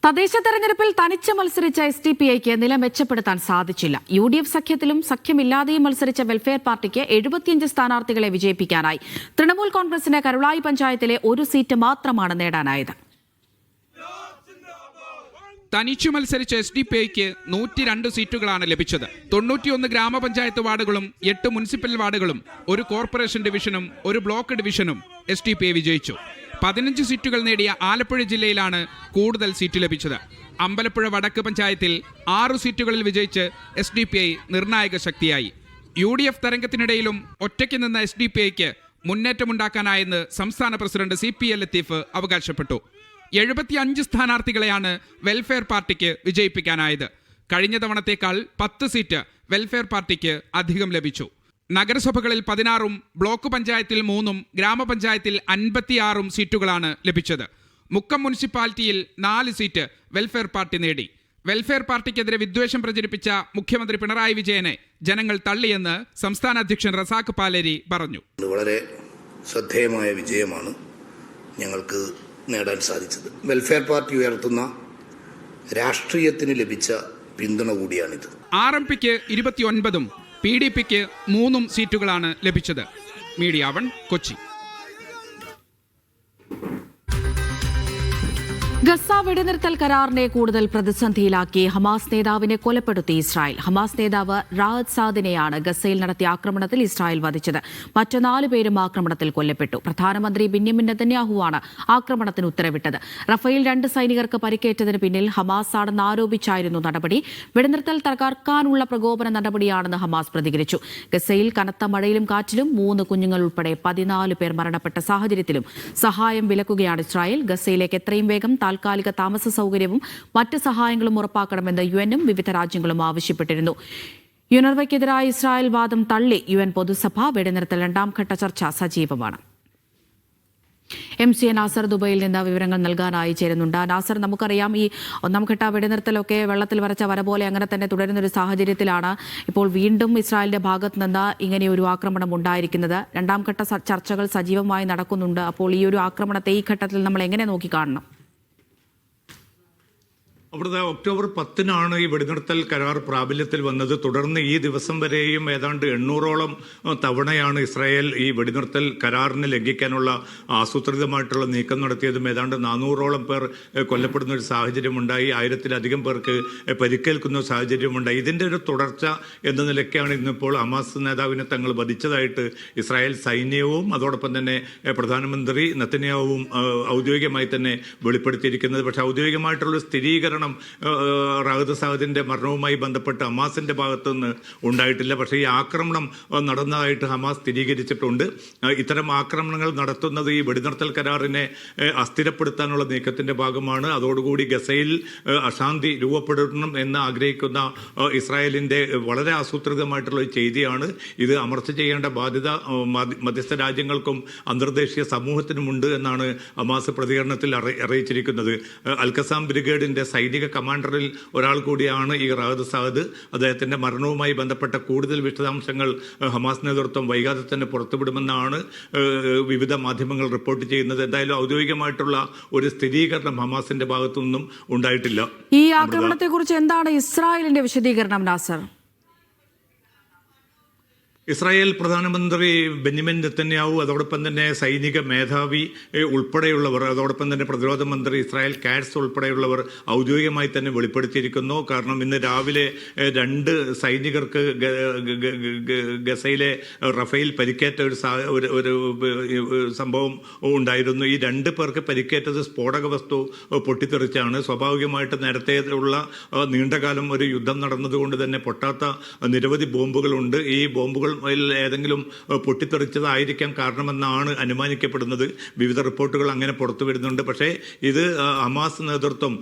തദ്ദേശ തെരഞ്ഞെടുപ്പിൽ തനിച്ച് മത്സരിച്ച SDPIക്ക് നില മെച്ചപ്പെടുത്താൻ സാധിച്ചില്ല. UDF സഖ്യത്തിലും സഖ്യമില്ലാതെയും മത്സരിച്ച വെൽഫെയർ പാർട്ടിക്ക് 75 സ്ഥാനാർത്ഥികളെ വിജയിപ്പിക്കാനായി. തൃണമൂൽ കോൺഗ്രസിന് കരുളായി പഞ്ചായത്തിലെ 1 സീറ്റ് മാത്രമാണ് നേടാനായത്. തനിച്ചു മത്സരിച്ച SDPIക്ക് 102 സീറ്റുകളാണ് ലഭിച്ചത്. 91 ഗ്രാമപഞ്ചായത്ത് വാർഡുകളും 8 മുനിസിപ്പൽ വാർഡുകളും 1 കോർപ്പറേഷൻ ഡിവിഷനും 1 ബ്ലോക്ക് ഡിവിഷനും SDPI വിജയിച്ചു. 15 സീറ്റുകൾ നേടിയ ആലപ്പുഴ ജില്ലയിലാണ് കൂടുതൽ സീറ്റ് ലഭിച്ചത്. അമ്പലപ്പുഴ വടക്ക് പഞ്ചായത്തിൽ 6 സീറ്റുകളിൽ വിജയിച്ച് SDPI നിർണായക ശക്തിയായി. UDF തരംഗത്തിനിടയിലും ഒറ്റയ്ക്ക് നിന്ന SDPIക്ക് മുന്നേറ്റമുണ്ടാക്കാനായെന്ന് സംസ്ഥാന പ്രസിഡന്റ് CPL ലത്തീഫ് അവകാശപ്പെട്ടു. 75 സ്ഥാനാർത്ഥികളെയാണ് വെൽഫെയർ പാർട്ടിക്ക് വിജയിപ്പിക്കാനായത്. കഴിഞ്ഞ തവണത്തേക്കാൾ 10 സീറ്റ് വെൽഫെയർ പാർട്ടിക്ക് അധികം ലഭിച്ചു. നഗരസഭകളിൽ 16 ബ്ലോക്ക് പഞ്ചായത്തിൽ 3 ഗ്രാമപഞ്ചായത്തിൽ 56 സീറ്റുകളാണ് ലഭിച്ചത്. മുക്കം മുനിസിപ്പാലിറ്റിയിൽ 4 സീറ്റ് വെൽഫെയർ പാർട്ടി നേടി. വെൽഫെയർ പാർട്ടിക്കെതിരെ വിദ്വേഷം പ്രചരിപ്പിച്ച മുഖ്യമന്ത്രി പിണറായി വിജയനെ ജനങ്ങൾ തള്ളിയെന്ന് സംസ്ഥാന അധ്യക്ഷൻ റസാഖ് പാലേരി പറഞ്ഞു. വളരെ ശ്രദ്ധേയമായ വിജയമാണ് ഞങ്ങൾക്ക് നേടാൻ സാധിച്ചത്. വെൽഫെയർ പാർട്ടി ഉയർത്തുന്ന രാഷ്ട്രീയത്തിന് ലഭിച്ച പിന്തുണ കൂടിയാണിത്. RMPക്ക് 29 PDPക്ക് 3 സീറ്റുകളാണ് ലഭിച്ചത്. മീഡിയ 1 കൊച്ചി. ഗസ വെടിനിർത്തൽ കരാറിനെ കൂടുതൽ പ്രതിസന്ധിയിലാക്കി ഹമാസ് നേതാവിനെ കൊലപ്പെടുത്തി ഇസ്രായേൽ. ഹമാസ് നേതാവ് റാഅദ് സാദിനെയാണ് ഗസയിൽ നടത്തിയ ആക്രമണത്തിൽ ഇസ്രായേൽ വധിച്ചത്. മറ്റ് 4 പേരും ആക്രമണത്തിൽ കൊല്ലപ്പെട്ടു. പ്രധാനമന്ത്രി ബെന്യാമിൻ നെതന്യാഹുവാണ് ആക്രമണത്തിന് ഉത്തരവിട്ടത്. റഫേൽ 2 സൈനികർക്ക് പരിക്കേറ്റതിന് പിന്നിൽ ഹമാസ് ആണെന്ന് ആരോപിച്ചായിരുന്നു നടപടി. വെടിനിർത്തൽ തകർക്കാനുള്ള പ്രകോപന നടപടിയാണെന്ന് ഹമാസ് പ്രതികരിച്ചു. ഗസയിൽ കനത്ത മഴയിലും കാറ്റിലും 3 കുഞ്ഞുങ്ങൾ ഉൾപ്പെടെ 14 പേർ മരണപ്പെട്ട സാഹചര്യത്തിലും സഹായം വിലക്കുകയാണ് ഇസ്രായേൽ. ഗസയിലേക്ക് എത്രയും വേഗം താൽക്കാലിക താമസ സൗകര്യവും മറ്റ് സഹായങ്ങളും ഉറപ്പാക്കണമെന്ന് UN വിവിധ രാജ്യങ്ങളും ആവശ്യപ്പെട്ടിരുന്നു. യുനർവയ്ക്കെതിരായ ഇസ്രായേൽ വാദം തള്ളി UN പൊതുസഭ. വെടിനിർത്തൽ 2ാം ഘട്ട ചർച്ച സജീവമാണ്. MCA നാസർ ദുബൈയിൽ നിന്ന് വിവരങ്ങൾ നൽകാനായി ചേരുന്നുണ്ട്. നാസർ, നമുക്കറിയാം ഈ 1ാം ഘട്ട വെടിനിർത്തലൊക്കെ വെള്ളത്തിൽ വരച്ച വര പോലെ അങ്ങനെ തന്നെ തുടരുന്നൊരു സാഹചര്യത്തിലാണ് ഇപ്പോൾ വീണ്ടും ഇസ്രായേലിന്റെ ഭാഗത്ത് നിന്ന് ഇങ്ങനെയൊരു ആക്രമണം ഉണ്ടായിരിക്കുന്നത്. 2ാം ഘട്ട ചർച്ചകൾ സജീവമായി നടക്കുന്നുണ്ട്. അപ്പോൾ ഈ ഒരു ആക്രമണത്തെ ഈ ഘട്ടത്തിൽ നമ്മൾ എങ്ങനെ നോക്കിക്കാണണം? അവിടുത്തെ ഒക്ടോബർ 10-നാണ് ഈ വെടിനിർത്തൽ കരാർ പ്രാബല്യത്തിൽ വന്നത്. തുടർന്ന് ഈ ദിവസം വരെയും ഏതാണ്ട് 800ഓളം തവണയാണ് ഇസ്രായേൽ ഈ വെടിനിർത്തൽ കരാറിന് ലംഘിക്കാനുള്ള ആസൂത്രിതമായിട്ടുള്ള നീക്കം നടത്തിയതും ഏതാണ്ട് 400ഓളം പേർ കൊല്ലപ്പെടുന്ന ഒരു സാഹചര്യമുണ്ടായി. 1000-ലധികം പേർക്ക് പരിക്കേൽക്കുന്ന സാഹചര്യമുണ്ടായി. ഇതിൻ്റെ ഒരു തുടർച്ച എന്ന നിലയ്ക്കാണ് ഇന്നിപ്പോൾ ഹമാസ് നേതാവിനെ തങ്ങൾ വധിച്ചതായിട്ട് ഇസ്രായേൽ സൈന്യവും അതോടൊപ്പം തന്നെ പ്രധാനമന്ത്രി നെതന്യാഹുവും ഔദ്യോഗികമായി തന്നെ വെളിപ്പെടുത്തിയിരിക്കുന്നത്. പക്ഷേ ഔദ്യോഗികമായിട്ടുള്ള സ്ഥിരീകരണം റാഅദ് സാദിന്റെ മരണവുമായി ബന്ധപ്പെട്ട് ഹമാസിന്റെ ഭാഗത്തുനിന്ന് ഉണ്ടായിട്ടില്ല. പക്ഷേ ഈ ആക്രമണം നടന്നതായിട്ട് ഹമാസ് സ്ഥിരീകരിച്ചിട്ടുണ്ട്. ഇത്തരം ആക്രമണങ്ങൾ നടത്തുന്നത് ഈ വെടിനിർത്തൽ കരാറിനെ അസ്ഥിരപ്പെടുത്താനുള്ള നീക്കത്തിന്റെ ഭാഗമാണ്. അതോടുകൂടി ഗസയിൽ അശാന്തി രൂപപ്പെടണം എന്ന് ആഗ്രഹിക്കുന്ന ഇസ്രായേലിന്റെ വളരെ ആസൂത്രിതമായിട്ടുള്ള ഒരു ചെയ്തിയാണ് ഇത്. അമർച്ച ചെയ്യേണ്ട ബാധ്യത മധ്യസ്ഥ രാജ്യങ്ങൾക്കും അന്തർദേശീയ സമൂഹത്തിനുമുണ്ട് എന്നാണ് ഹമാസ് പ്രതികരണത്തിൽ അറിയിച്ചിരിക്കുന്നത്. അൽഖസാം ബ്രിഗേഡിന്റെ സൈനിക കമാൻഡറിൽ ഒരാൾ കൂടിയാണ് ഈ റാഅദ് സാദ്. അദ്ദേഹത്തിന്റെ മരണവുമായി ബന്ധപ്പെട്ട കൂടുതൽ വിശദാംശങ്ങൾ ഹമാസ് നേതൃത്വം വൈകാതെ തന്നെ പുറത്തുവിടുമെന്നാണ് വിവിധ മാധ്യമങ്ങൾ റിപ്പോർട്ട് ചെയ്യുന്നത്. എന്തായാലും ഔദ്യോഗികമായിട്ടുള്ള ഒരു സ്ഥിരീകരണം ഹമാസിന്റെ ഭാഗത്തുനിന്നും ഉണ്ടായിട്ടില്ല. ഈ ആക്രമണത്തെക്കുറിച്ച് എന്താണ് ഇസ്രായേലിന്റെ വിശദീകരണം, നാസർ? ഇസ്രായേൽ പ്രധാനമന്ത്രി ബെന്യാമിൻ നെതന്യാഹു അതോടൊപ്പം തന്നെ സൈനിക മേധാവി ഉൾപ്പെടെയുള്ളവർ, അതോടൊപ്പം തന്നെ പ്രതിരോധ മന്ത്രി ഇസ്രായേൽ കാറ്റ്സ് ഉൾപ്പെടെയുള്ളവർ ഔദ്യോഗികമായി തന്നെ വെളിപ്പെടുത്തിയിരിക്കുന്നു. കാരണം ഇന്ന് രാവിലെ 2 സൈനികർക്ക് ഗസയിലെ റഫേൽ പരിക്കേറ്റ ഒരു സംഭവം ഉണ്ടായിരുന്നു. ഈ 2 പേർക്ക് പരിക്കേറ്റത് സ്ഫോടക വസ്തു പൊട്ടിത്തെറിച്ചാണ്. സ്വാഭാവികമായിട്ട് നേരത്തെ ഉള്ള നീണ്ടകാലം ഒരു യുദ്ധം നടന്നതുകൊണ്ട് തന്നെ പൊട്ടാത്ത നിരവധി ബോംബുകളുണ്ട്. ഈ ബോംബുകൾ ഏതെങ്കിലും പൊട്ടിത്തെറിച്ചതായിരിക്കാം കാരണമെന്നാണ് അനുമാനിക്കപ്പെടുന്നത്. വിവിധ റിപ്പോർട്ടുകൾ അങ്ങനെ പുറത്തു വരുന്നുണ്ട്. പക്ഷേ ഇത് ഹമാസ് നേതൃത്വം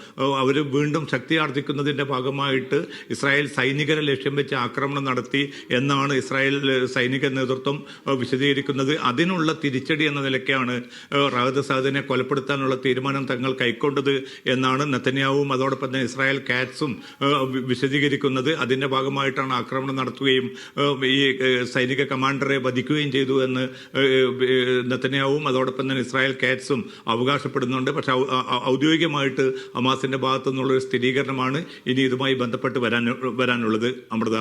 അവർ വീണ്ടും ശക്തിയാർജിക്കുന്നതിൻ്റെ ഭാഗമായിട്ട് ഇസ്രായേൽ സൈനികരെ ലക്ഷ്യം വെച്ച് ആക്രമണം നടത്തി എന്നാണ് ഇസ്രായേൽ സൈനിക നേതൃത്വം വിശദീകരിക്കുന്നത്. അതിനുള്ള തിരിച്ചടി എന്ന നിലയ്ക്കാണ് റാഅദ് സാദിനെ കൊലപ്പെടുത്താനുള്ള തീരുമാനം തങ്ങൾ കൈക്കൊണ്ടത് എന്നാണ് നെതന്യാഹുവും അതോടൊപ്പം തന്നെ ഇസ്രായേൽ കാറ്റ്സും വിശദീകരിക്കുന്നത്. അതിൻ്റെ ഭാഗമായിട്ടാണ് ആക്രമണം നടത്തുകയും ഈ സൈനിക കമാൻഡറെ വധിക്കുകയും ചെയ്തു എന്ന് നെതന്യാഹുവും അതോടൊപ്പം തന്നെ ഇസ്രായേൽ കാറ്റ്സും അവകാശപ്പെടുന്നുണ്ട്. പക്ഷേ ഔദ്യോഗികമായിട്ട് ഹമാസിന്റെ ഭാഗത്തു നിന്നുള്ളൊരു സ്ഥിരീകരണമാണ് ഇനി ഇതുമായി ബന്ധപ്പെട്ട് വരാനുള്ളത്. അമൃത.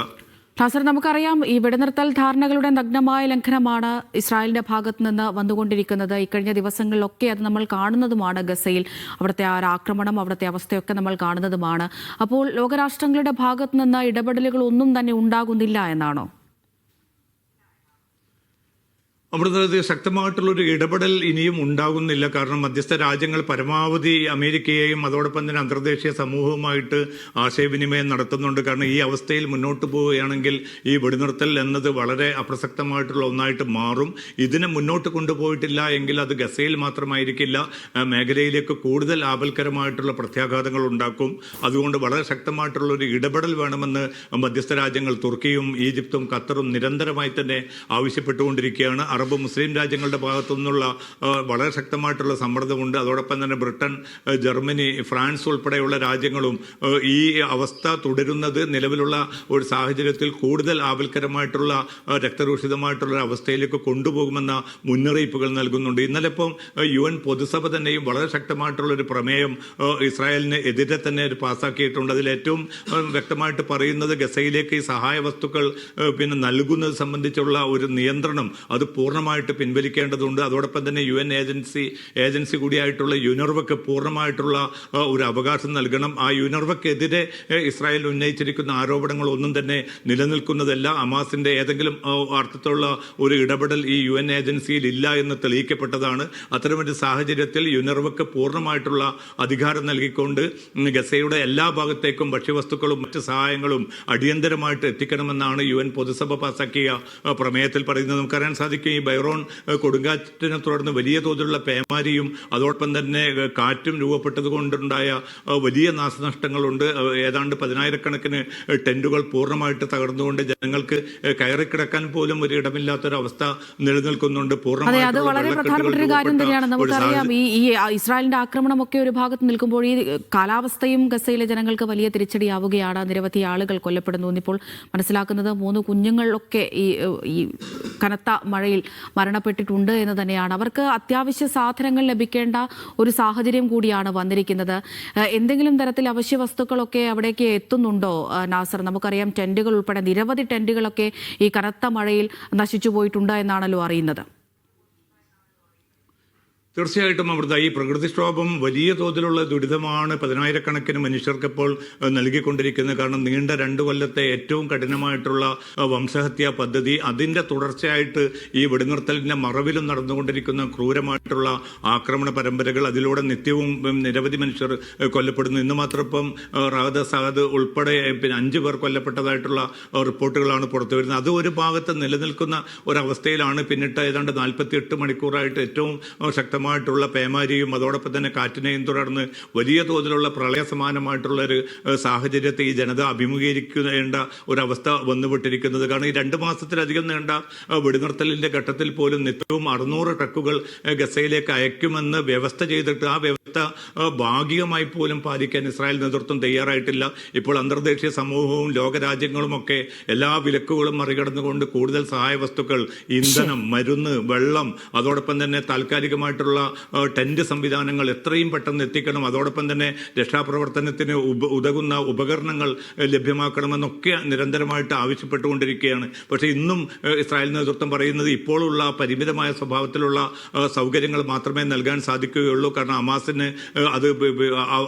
നാസർ, നമുക്കറിയാം ഈ വെടിനിർത്തൽ ധാരണകളുടെ നഗ്നമായ ലംഘനമാണ് ഇസ്രായേലിന്റെ ഭാഗത്ത് നിന്ന് വന്നുകൊണ്ടിരിക്കുന്നത്. ഇക്കഴിഞ്ഞ ദിവസങ്ങളിലൊക്കെ അത് നമ്മൾ കാണുന്നതുമാണ്. ഗസയിൽ അവിടുത്തെ ആ ആക്രമണം, അവിടുത്തെ അവസ്ഥയൊക്കെ നമ്മൾ കാണുന്നതുമാണ്. അപ്പോൾ ലോകരാഷ്ട്രങ്ങളുടെ ഭാഗത്ത് നിന്ന് ഇടപെടലുകൾ ഒന്നും തന്നെ ഉണ്ടാകുന്നില്ല എന്നാണോ? അവിടുത്തെ ശക്തമായിട്ടുള്ളൊരു ഇടപെടൽ ഇനിയും ഉണ്ടാകുന്നില്ല. കാരണം മധ്യസ്ഥ രാജ്യങ്ങൾ പരമാവധി അമേരിക്കയെയും അതോടൊപ്പം തന്നെ അന്തർദേശീയ സമൂഹവുമായിട്ട് ആശയവിനിമയം നടത്തുന്നുണ്ട്. കാരണം ഈ അവസ്ഥയിൽ മുന്നോട്ട് പോവുകയാണെങ്കിൽ ഈ വെടിനിർത്തൽ എന്നത് വളരെ അപ്രസക്തമായിട്ടുള്ള ഒന്നായിട്ട് മാറും. ഇതിനെ മുന്നോട്ട് കൊണ്ടുപോയിട്ടില്ല എങ്കിൽ അത് ഗസയിൽ മാത്രമായിരിക്കില്ല, മേഖലയിലേക്ക് കൂടുതൽ ആപൽക്കരമായിട്ടുള്ള പ്രത്യാഘാതങ്ങൾ ഉണ്ടാക്കും. അതുകൊണ്ട് വളരെ ശക്തമായിട്ടുള്ളൊരു ഇടപെടൽ വേണമെന്ന് മധ്യസ്ഥ രാജ്യങ്ങൾ തുർക്കിയും ഈജിപ്തും ഖത്തറും നിരന്തരമായി തന്നെ ആവശ്യപ്പെട്ടുകൊണ്ടിരിക്കുകയാണ്. അറബ് മുസ്ലിം രാജ്യങ്ങളുടെ ഭാഗത്തു നിന്നുള്ള വളരെ ശക്തമായിട്ടുള്ള സമ്മർദ്ദമുണ്ട്. അതോടൊപ്പം തന്നെ ബ്രിട്ടൻ, ജർമ്മനി, ഫ്രാൻസ് ഉൾപ്പെടെയുള്ള രാജ്യങ്ങളും ഈ അവസ്ഥ തുടരുന്നത് നിലവിലുള്ള ഒരു സാഹചര്യത്തിൽ കൂടുതൽ ആപൽക്കരമായിട്ടുള്ള രക്തരൂഷിതമായിട്ടുള്ള അവസ്ഥയിലേക്ക് കൊണ്ടുപോകുമെന്ന മുന്നറിയിപ്പുകൾ നൽകുന്നുണ്ട്. ഇന്നലെ ഇപ്പം UN പൊതുസഭ തന്നെയും വളരെ ശക്തമായിട്ടുള്ളൊരു പ്രമേയം ഇസ്രായേലിന് എതിരെ തന്നെ പാസ്സാക്കിയിട്ടുണ്ട്. അതിൽ ഏറ്റവും വ്യക്തമായിട്ട് പറയുന്നത് ഗസയിലേക്ക് ഈ സഹായ വസ്തുക്കൾ നൽകുന്നത് സംബന്ധിച്ചുള്ള ഒരു നിയന്ത്രണം അത് പൂർണ്ണമായിട്ട് പിൻവലിക്കേണ്ടതുണ്ട്. അതോടൊപ്പം തന്നെ UN ഏജൻസി കൂടിയായിട്ടുള്ള യുനെർവയ്ക്ക് പൂർണ്ണമായിട്ടുള്ള ഒരു അവകാശം നൽകണം. ആ യുനെർവയ്ക്കെതിരെ ഇസ്രായേൽ ഉന്നയിച്ചിരിക്കുന്ന ആരോപണങ്ങളൊന്നും തന്നെ നിലനിൽക്കുന്നതല്ല. ഹമാസിന്റെ ഏതെങ്കിലും അർത്ഥത്തിലുള്ള ഒരു ഇടപെടൽ ഈ UN ഏജൻസിയിൽ ഇല്ല എന്ന് തെളിയിക്കപ്പെട്ടതാണ്. അത്തരമൊരു സാഹചര്യത്തിൽ യുനെർവയ്ക്ക് പൂർണ്ണമായിട്ടുള്ള അധികാരം നൽകിക്കൊണ്ട് ഗസയുടെ എല്ലാ ഭാഗത്തേക്കും ഭക്ഷ്യവസ്തുക്കളും മറ്റ് സഹായങ്ങളും അടിയന്തരമായിട്ട് എത്തിക്കണമെന്നാണ് UN പൊതുസഭ പാസാക്കിയ പ്രമേയത്തിൽ പറയുന്നത്. നമുക്കറിയാൻ സാധിക്കും, ഈ ബൈറോൺ കൊടുങ്കാറ്റിനെ തുടർന്ന് വലിയ തോതിലുള്ള പേമാരിയും അതോടൊപ്പം തന്നെ കാറ്റും രൂപപ്പെട്ടത് കൊണ്ടുണ്ടായ വലിയ നാശനഷ്ടങ്ങളുണ്ട്. ഏതാണ്ട് 10,000-കണക്കിന് ടെന്റുകൾ പൂർണ്ണമായിട്ട് തകർന്നുകൊണ്ട് ജനങ്ങൾക്ക് കയറിക്കിടക്കാൻ പോലും ഒരു ഇടമില്ലാത്തൊരവസ്ഥ നിലനിൽക്കുന്നുണ്ട്. അതെ, അത് വളരെ പ്രധാനപ്പെട്ട ഒരു കാര്യം തന്നെയാണ്. നമുക്കറിയാം, ഈ ഇസ്രായേലിന്റെ ആക്രമണമൊക്കെ ഒരു ഭാഗത്ത് നിൽക്കുമ്പോൾ ഈ കാലാവസ്ഥയും ഗസയിലെ ജനങ്ങൾക്ക് വലിയ തിരിച്ചടിയാവുകയാണ്. നിരവധി ആളുകൾ കൊല്ലപ്പെടുന്നു. ഇപ്പോൾ മനസ്സിലാക്കുന്നത് 3 കുഞ്ഞുങ്ങളൊക്കെ ഈ കനത്ത മഴയിൽ മരണപ്പെട്ടിട്ടുണ്ട് എന്ന് തന്നെയാണ്. അവർക്ക് അത്യാവശ്യ സാധനങ്ങൾ ലഭിക്കേണ്ട ഒരു സാഹചര്യം കൂടിയാണ് വന്നിരിക്കുന്നത്. എന്തെങ്കിലും തരത്തിൽ അവശ്യ വസ്തുക്കളൊക്കെ അവിടേക്ക് എത്തുന്നുണ്ടോ നാസർ? നമുക്കറിയാം, ടെന്റുകൾ ഉൾപ്പെടെ നിരവധി ടെന്റുകളൊക്കെ ഈ കനത്ത മഴയിൽ നശിച്ചു പോയിട്ടുണ്ട് എന്നാണല്ലോ അറിയുന്നത്. തീർച്ചയായിട്ടും അമൃത, ഈ പ്രകൃതിക്ഷോഭം വലിയ തോതിലുള്ള ദുരിതമാണ് 10,000-കണക്കിന് മനുഷ്യർക്കിപ്പോൾ നൽകിക്കൊണ്ടിരിക്കുന്നത്. കാരണം നീണ്ട 2 കൊല്ലത്തെ ഏറ്റവും കഠിനമായിട്ടുള്ള വംശഹത്യാ പദ്ധതി, അതിൻ്റെ തുടർച്ചയായിട്ട് ഈ വെടിനിർത്തലിൻ്റെ മറവിലും നടന്നുകൊണ്ടിരിക്കുന്ന ക്രൂരമായിട്ടുള്ള ആക്രമണ പരമ്പരകൾ, അതിലൂടെ നിത്യവും നിരവധി മനുഷ്യർ കൊല്ലപ്പെടുന്നു. ഇന്ന് മാത്രം ഇപ്പം റാഗദ സാദ് ഉൾപ്പെടെ 5 പേർ കൊല്ലപ്പെട്ടതായിട്ടുള്ള റിപ്പോർട്ടുകളാണ് പുറത്തു വരുന്നത്. അത് ഒരു ഭാഗത്ത് നിലനിൽക്കുന്ന ഒരവസ്ഥയിലാണ് പിന്നിട്ട് ഏതാണ്ട് 48 മണിക്കൂറായിട്ട് ഏറ്റവും ശക്തമായിട്ടുള്ള പേമാരിയും അതോടൊപ്പം തന്നെ കാറ്റിനെയും തുടർന്ന് വലിയ തോതിലുള്ള പ്രളയ സമാനമായിട്ടുള്ളൊരു സാഹചര്യത്തെ ഈ ജനത അഭിമുഖീകരിക്കേണ്ട ഒരവസ്ഥ വന്നുപെട്ടിരിക്കുന്നത്. കാരണം ഈ 2 മാസത്തിലധികം നീണ്ട വെടിനിർത്തലിന്റെ ഘട്ടത്തിൽ പോലും നിത്യവും 600 ട്രക്കുകൾ ഗസയിലേക്ക് അയക്കുമെന്ന് വ്യവസ്ഥ ചെയ്തിട്ട് ആ വ്യവസ്ഥ ഭാഗികമായി പോലും പാലിക്കാൻ ഇസ്രായേൽ നേതൃത്വം തയ്യാറായിട്ടില്ല. ഇപ്പോൾ അന്തർദേശീയ സമൂഹവും ലോകരാജ്യങ്ങളുമൊക്കെ എല്ലാ വിലക്കുകളും മറികടന്നുകൊണ്ട് കൂടുതൽ സഹായ വസ്തുക്കൾ, ഇന്ധനം, മരുന്ന്, വെള്ളം, അതോടൊപ്പം തന്നെ താൽക്കാലികമായിട്ടുള്ള ടെന്റ് സംവിധാനങ്ങൾ എത്രയും പെട്ടെന്ന് എത്തിക്കണം. അതോടൊപ്പം തന്നെ രക്ഷാപ്രവർത്തനത്തിന് ഉതകുന്ന ഉപകരണങ്ങൾ ലഭ്യമാക്കണമെന്നൊക്കെ നിരന്തരമായിട്ട് ആവശ്യപ്പെട്ടുകൊണ്ടിരിക്കുകയാണ്. പക്ഷേ ഇന്നും ഇസ്രായേൽ നേതൃത്വം പറയുന്നത് ഇപ്പോഴുള്ള പരിമിതമായ സ്വഭാവത്തിലുള്ള സൗകര്യങ്ങൾ മാത്രമേ നൽകാൻ സാധിക്കുകയുള്ളൂ. കാരണം ഹമാസിന് അത്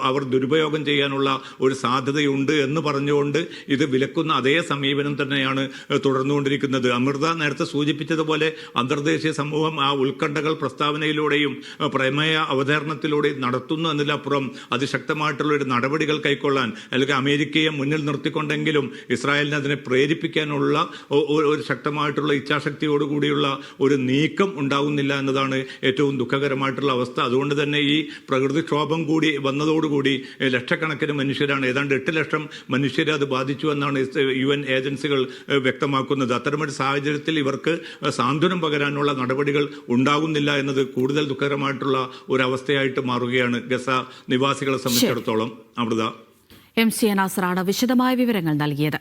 അവർ ദുരുപയോഗം ചെയ്യാനുള്ള ഒരു സാധ്യതയുണ്ട് എന്ന് പറഞ്ഞുകൊണ്ട് ഇത് വിലക്കുന്ന അതേ സമീപനം തന്നെയാണ് തുടർന്നുകൊണ്ടിരിക്കുന്നത്. അമൃത നേരത്തെ സൂചിപ്പിച്ചതുപോലെ അന്തർദേശീയ സമൂഹം ആ ഉത്കണ്ഠകൾ പ്രസ്താവനയിലൂടെയും പ്രമേയ അവതരണത്തിലൂടെയും നടത്തുന്നു എന്നതിലപ്പുറം അതിശക്തമായിട്ടുള്ളൊരു നടപടികൾ കൈക്കൊള്ളാൻ അല്ലെങ്കിൽ അമേരിക്കയെ മുന്നിൽ നിർത്തിക്കൊണ്ടെങ്കിലും ഇസ്രായേലിനെ അതിനെ പ്രേരിപ്പിക്കാനുള്ള ഒരു ശക്തമായിട്ടുള്ള ഇച്ഛാശക്തിയോടുകൂടിയുള്ള ഒരു നീക്കം ഉണ്ടാകുന്നില്ല എന്നതാണ് ഏറ്റവും ദുഃഖകരമായിട്ടുള്ള അവസ്ഥ. അതുകൊണ്ട് തന്നെ ഈ പ്രകൃതിക്ഷോഭം കൂടി വന്നതോടുകൂടി ലക്ഷക്കണക്കിന് മനുഷ്യരാണ്, ഏതാണ്ട് 8 ലക്ഷം മനുഷ്യരെ അത് ബാധിച്ചു എന്നാണ് UN ഏജൻസികൾ വ്യക്തമാക്കുന്നത്. അത്തരമൊരു സാഹചര്യത്തിൽ ഇവർക്ക് സാന്ത്വനം പകരാനുള്ള നടപടികൾ ഉണ്ടാകുന്നില്ല എന്നത് കൂടുതൽ ദുഃഖകരമായിട്ടുള്ള ഒരവസ്ഥയായിട്ട് മാറുകയാണ് ഗസ നിവാസികളെ സംബന്ധിച്ചിടത്തോളം. അമൃത, MC നാസറാണ് വിശദമായ വിവരങ്ങൾ നൽകിയത്.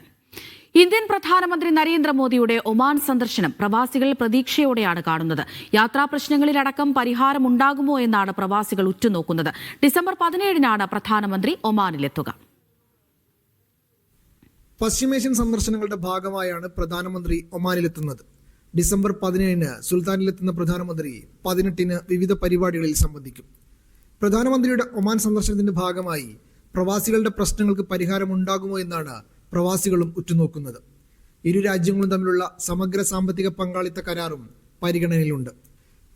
ഇന്ത്യൻ പ്രധാനമന്ത്രി നരേന്ദ്രമോദിയുടെ ഒമാൻ സന്ദർശനം പ്രവാസികൾ പ്രതീക്ഷയോടെയാണ് കാണുന്നത്. യാത്രാ പ്രശ്നങ്ങളിലടക്കം പരിഹാരമുണ്ടാകുമോ എന്നാണ് പ്രവാസികൾ ഉറ്റുനോക്കുന്നത്. ഡിസംബർ 17-നാണ് പ്രധാനമന്ത്രി ഒമാനിലെത്തുക. പശ്ചിമേഷ്യൻ സന്ദർശനങ്ങളുടെ ഭാഗമായാണ് പ്രധാനമന്ത്രി ഒമാനിലെത്തുന്നത്. ഡിസംബർ 17-ന് സുൽത്താനിലെത്തുന്ന പ്രധാനമന്ത്രി 18-ന് വിവിധ പരിപാടികളിൽ സംബന്ധിക്കും. പ്രധാനമന്ത്രിയുടെ ഒമാൻ സന്ദർശനത്തിന്റെ ഭാഗമായി പ്രവാസികളുടെ പ്രശ്നങ്ങൾക്ക് പരിഹാരമുണ്ടാകുമോ എന്നാണ് പ്രവാസികളും ഉറ്റുനോക്കുന്നത്. ഇരു രാജ്യങ്ങളും തമ്മിലുള്ള സമഗ്ര സാമ്പത്തിക പങ്കാളിത്ത കരാറും പരിഗണനയിലുണ്ട്.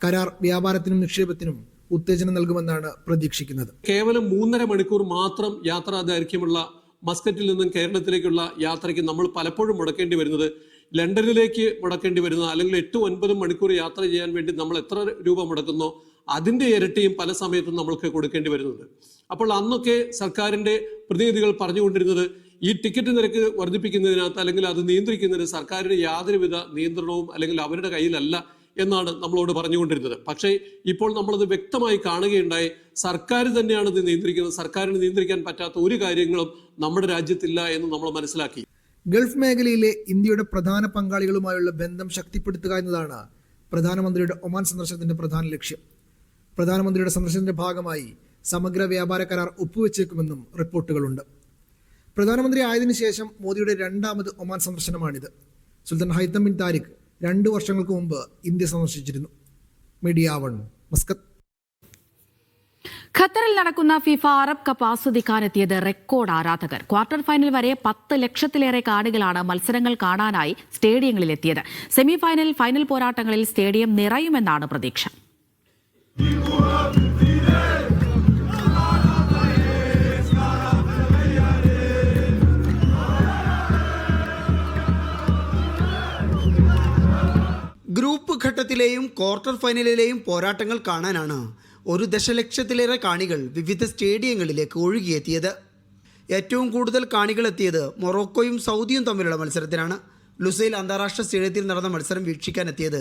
കരാർ വ്യാപാരത്തിനും നിക്ഷേപത്തിനും ഉത്തേജനം നൽകുമെന്നാണ് പ്രതീക്ഷിക്കുന്നത്. കേവലം 3.5 മണിക്കൂർ മാത്രം യാത്രാ ദൈർഘ്യമുള്ള മസ്കറ്റിൽ നിന്നും കേരളത്തിലേക്കുള്ള യാത്രയ്ക്ക് നമ്മൾ പലപ്പോഴും മുടക്കേണ്ടി വരുന്നത് ലണ്ടനിലേക്ക് മുടക്കേണ്ടി വരുന്ന അല്ലെങ്കിൽ 8-9 മണിക്കൂർ യാത്ര ചെയ്യാൻ വേണ്ടി നമ്മൾ എത്ര രൂപ മുടക്കുന്നോ അതിന്റെ ഇരട്ടിയും പല സമയത്തും നമ്മൾക്ക് കൊടുക്കേണ്ടി വരുന്നുണ്ട്. അപ്പോൾ അന്നൊക്കെ സർക്കാരിന്റെ പ്രതിനിധികൾ പറഞ്ഞുകൊണ്ടിരുന്നത് ഈ ടിക്കറ്റ് നിരക്ക് വർദ്ധിപ്പിക്കുന്നതിനകത്ത് അല്ലെങ്കിൽ അത് നിയന്ത്രിക്കുന്നതിന് സർക്കാരിന് യാതൊരുവിധ നിയന്ത്രണവും അല്ലെങ്കിൽ അവരുടെ കയ്യിലല്ല എന്നാണ് നമ്മളോട് പറഞ്ഞുകൊണ്ടിരുന്നത്. പക്ഷേ ഇപ്പോൾ നമ്മളത് വ്യക്തമായി കാണുകയുണ്ടായി. സർക്കാർ തന്നെയാണ് ഇത് നിയന്ത്രിക്കുന്നത്. സർക്കാരിന് നിയന്ത്രിക്കാൻ പറ്റാത്ത ഒരു കാര്യങ്ങളും നമ്മുടെ രാജ്യത്തില്ല എന്ന് നമ്മൾ മനസ്സിലാക്കി. ഗൾഫ് മേഖലയിലെ ഇന്ത്യയുടെ പ്രധാന പങ്കാളികളുമായുള്ള ബന്ധം ശക്തിപ്പെടുത്തുക എന്നതാണ് പ്രധാനമന്ത്രിയുടെ ഒമാൻ സന്ദർശനത്തിന്റെ പ്രധാന ലക്ഷ്യം. പ്രധാനമന്ത്രിയുടെ സന്ദർശനത്തിന്റെ ഭാഗമായി സമഗ്ര വ്യാപാര കരാർ ഒപ്പുവെച്ചേക്കുമെന്നും റിപ്പോർട്ടുകളുണ്ട്. പ്രധാനമന്ത്രി ആയതിനു ശേഷം മോദിയുടെ 2ാമത് ഒമാൻ സന്ദർശനമാണിത്. സുൽത്താൻ ഹൈത്തം ബിൻ താരിഖ് 2 വർഷങ്ങൾക്ക് മുമ്പ് ഇന്ത്യ സന്ദർശിച്ചിരുന്നു. Media 1 Muscat. ഖത്തറിൽ നടക്കുന്ന ഫിഫ അറബ് കപ്പ് ആസ്വദിക്കാനെത്തിയത് റെക്കോർഡ് ആരാധകർ. ക്വാർട്ടർ ഫൈനൽ വരെ 10 ലക്ഷത്തിലേറെ കാണികളാണ് മത്സരങ്ങൾ കാണാനായി സ്റ്റേഡിയങ്ങളിലെത്തിയത്. സെമി ഫൈനൽ, ഫൈനൽ പോരാട്ടങ്ങളിൽ സ്റ്റേഡിയം നിറയുമെന്നാണ് പ്രതീക്ഷ. ഗ്രൂപ്പ് ഘട്ടത്തിലെയും ക്വാർട്ടർ ഫൈനലിലെയും പോരാട്ടങ്ങൾ കാണാനാണ് 1 ദശലക്ഷത്തിലേറെ കാണികൾ വിവിധ സ്റ്റേഡിയങ്ങളിലേക്ക് ഒഴുകിയെത്തിയത്. ഏറ്റവും കൂടുതൽ കാണികൾ എത്തിയത് മൊറോക്കോയും സൗദിയും തമ്മിലുള്ള മത്സരത്തിനാണ്. ലുസൈൽ അന്താരാഷ്ട്ര സ്റ്റേഡിയത്തിൽ നടന്ന മത്സരം വീക്ഷിക്കാനെത്തിയത്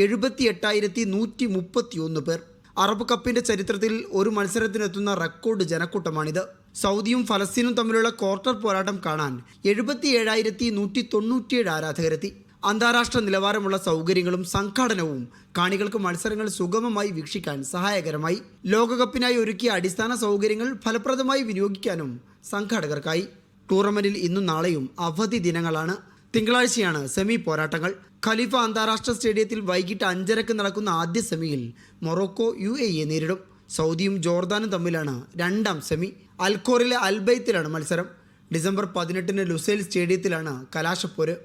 78,131 പേർ. അറബ് കപ്പിന്റെ ചരിത്രത്തിൽ ഒരു മത്സരത്തിനെത്തുന്ന റെക്കോർഡ് ജനക്കൂട്ടമാണിത്. സൗദിയും ഫലസ്തീനും തമ്മിലുള്ള ക്വാർട്ടർ പോരാട്ടം കാണാൻ 77,197 ആരാധകരെത്തി. അന്താരാഷ്ട്ര നിലവാരമുള്ള സൗകര്യങ്ങളും സംഘാടനവും കാണികൾക്ക് മത്സരങ്ങൾ സുഗമമായി വീക്ഷിക്കാൻ സഹായകരമായി. ലോകകപ്പിനായി ഒരുക്കിയ അടിസ്ഥാന സൗകര്യങ്ങൾ ഫലപ്രദമായി വിനിയോഗിക്കാനും സംഘാടകർക്കായി. ടൂർണമെന്റിൽ ഇന്നും നാളെയും അവധി ദിനങ്ങളാണ്. തിങ്കളാഴ്ചയാണ് സെമി പോരാട്ടങ്ങൾ. ഖലീഫ അന്താരാഷ്ട്ര സ്റ്റേഡിയത്തിൽ വൈകിട്ട് 5:30 നടക്കുന്ന ആദ്യ സെമിയിൽ മൊറോക്കോ UAE നേരിടും. സൗദിയും ജോർദാനും തമ്മിലാണ് 2ാം സെമി. അൽഖോറിലെ അൽബൈത്തിലാണ് മത്സരം. ഡിസംബർ 18 ലുസൈൽ സ്റ്റേഡിയത്തിലാണ് കലാശപ്പോര്.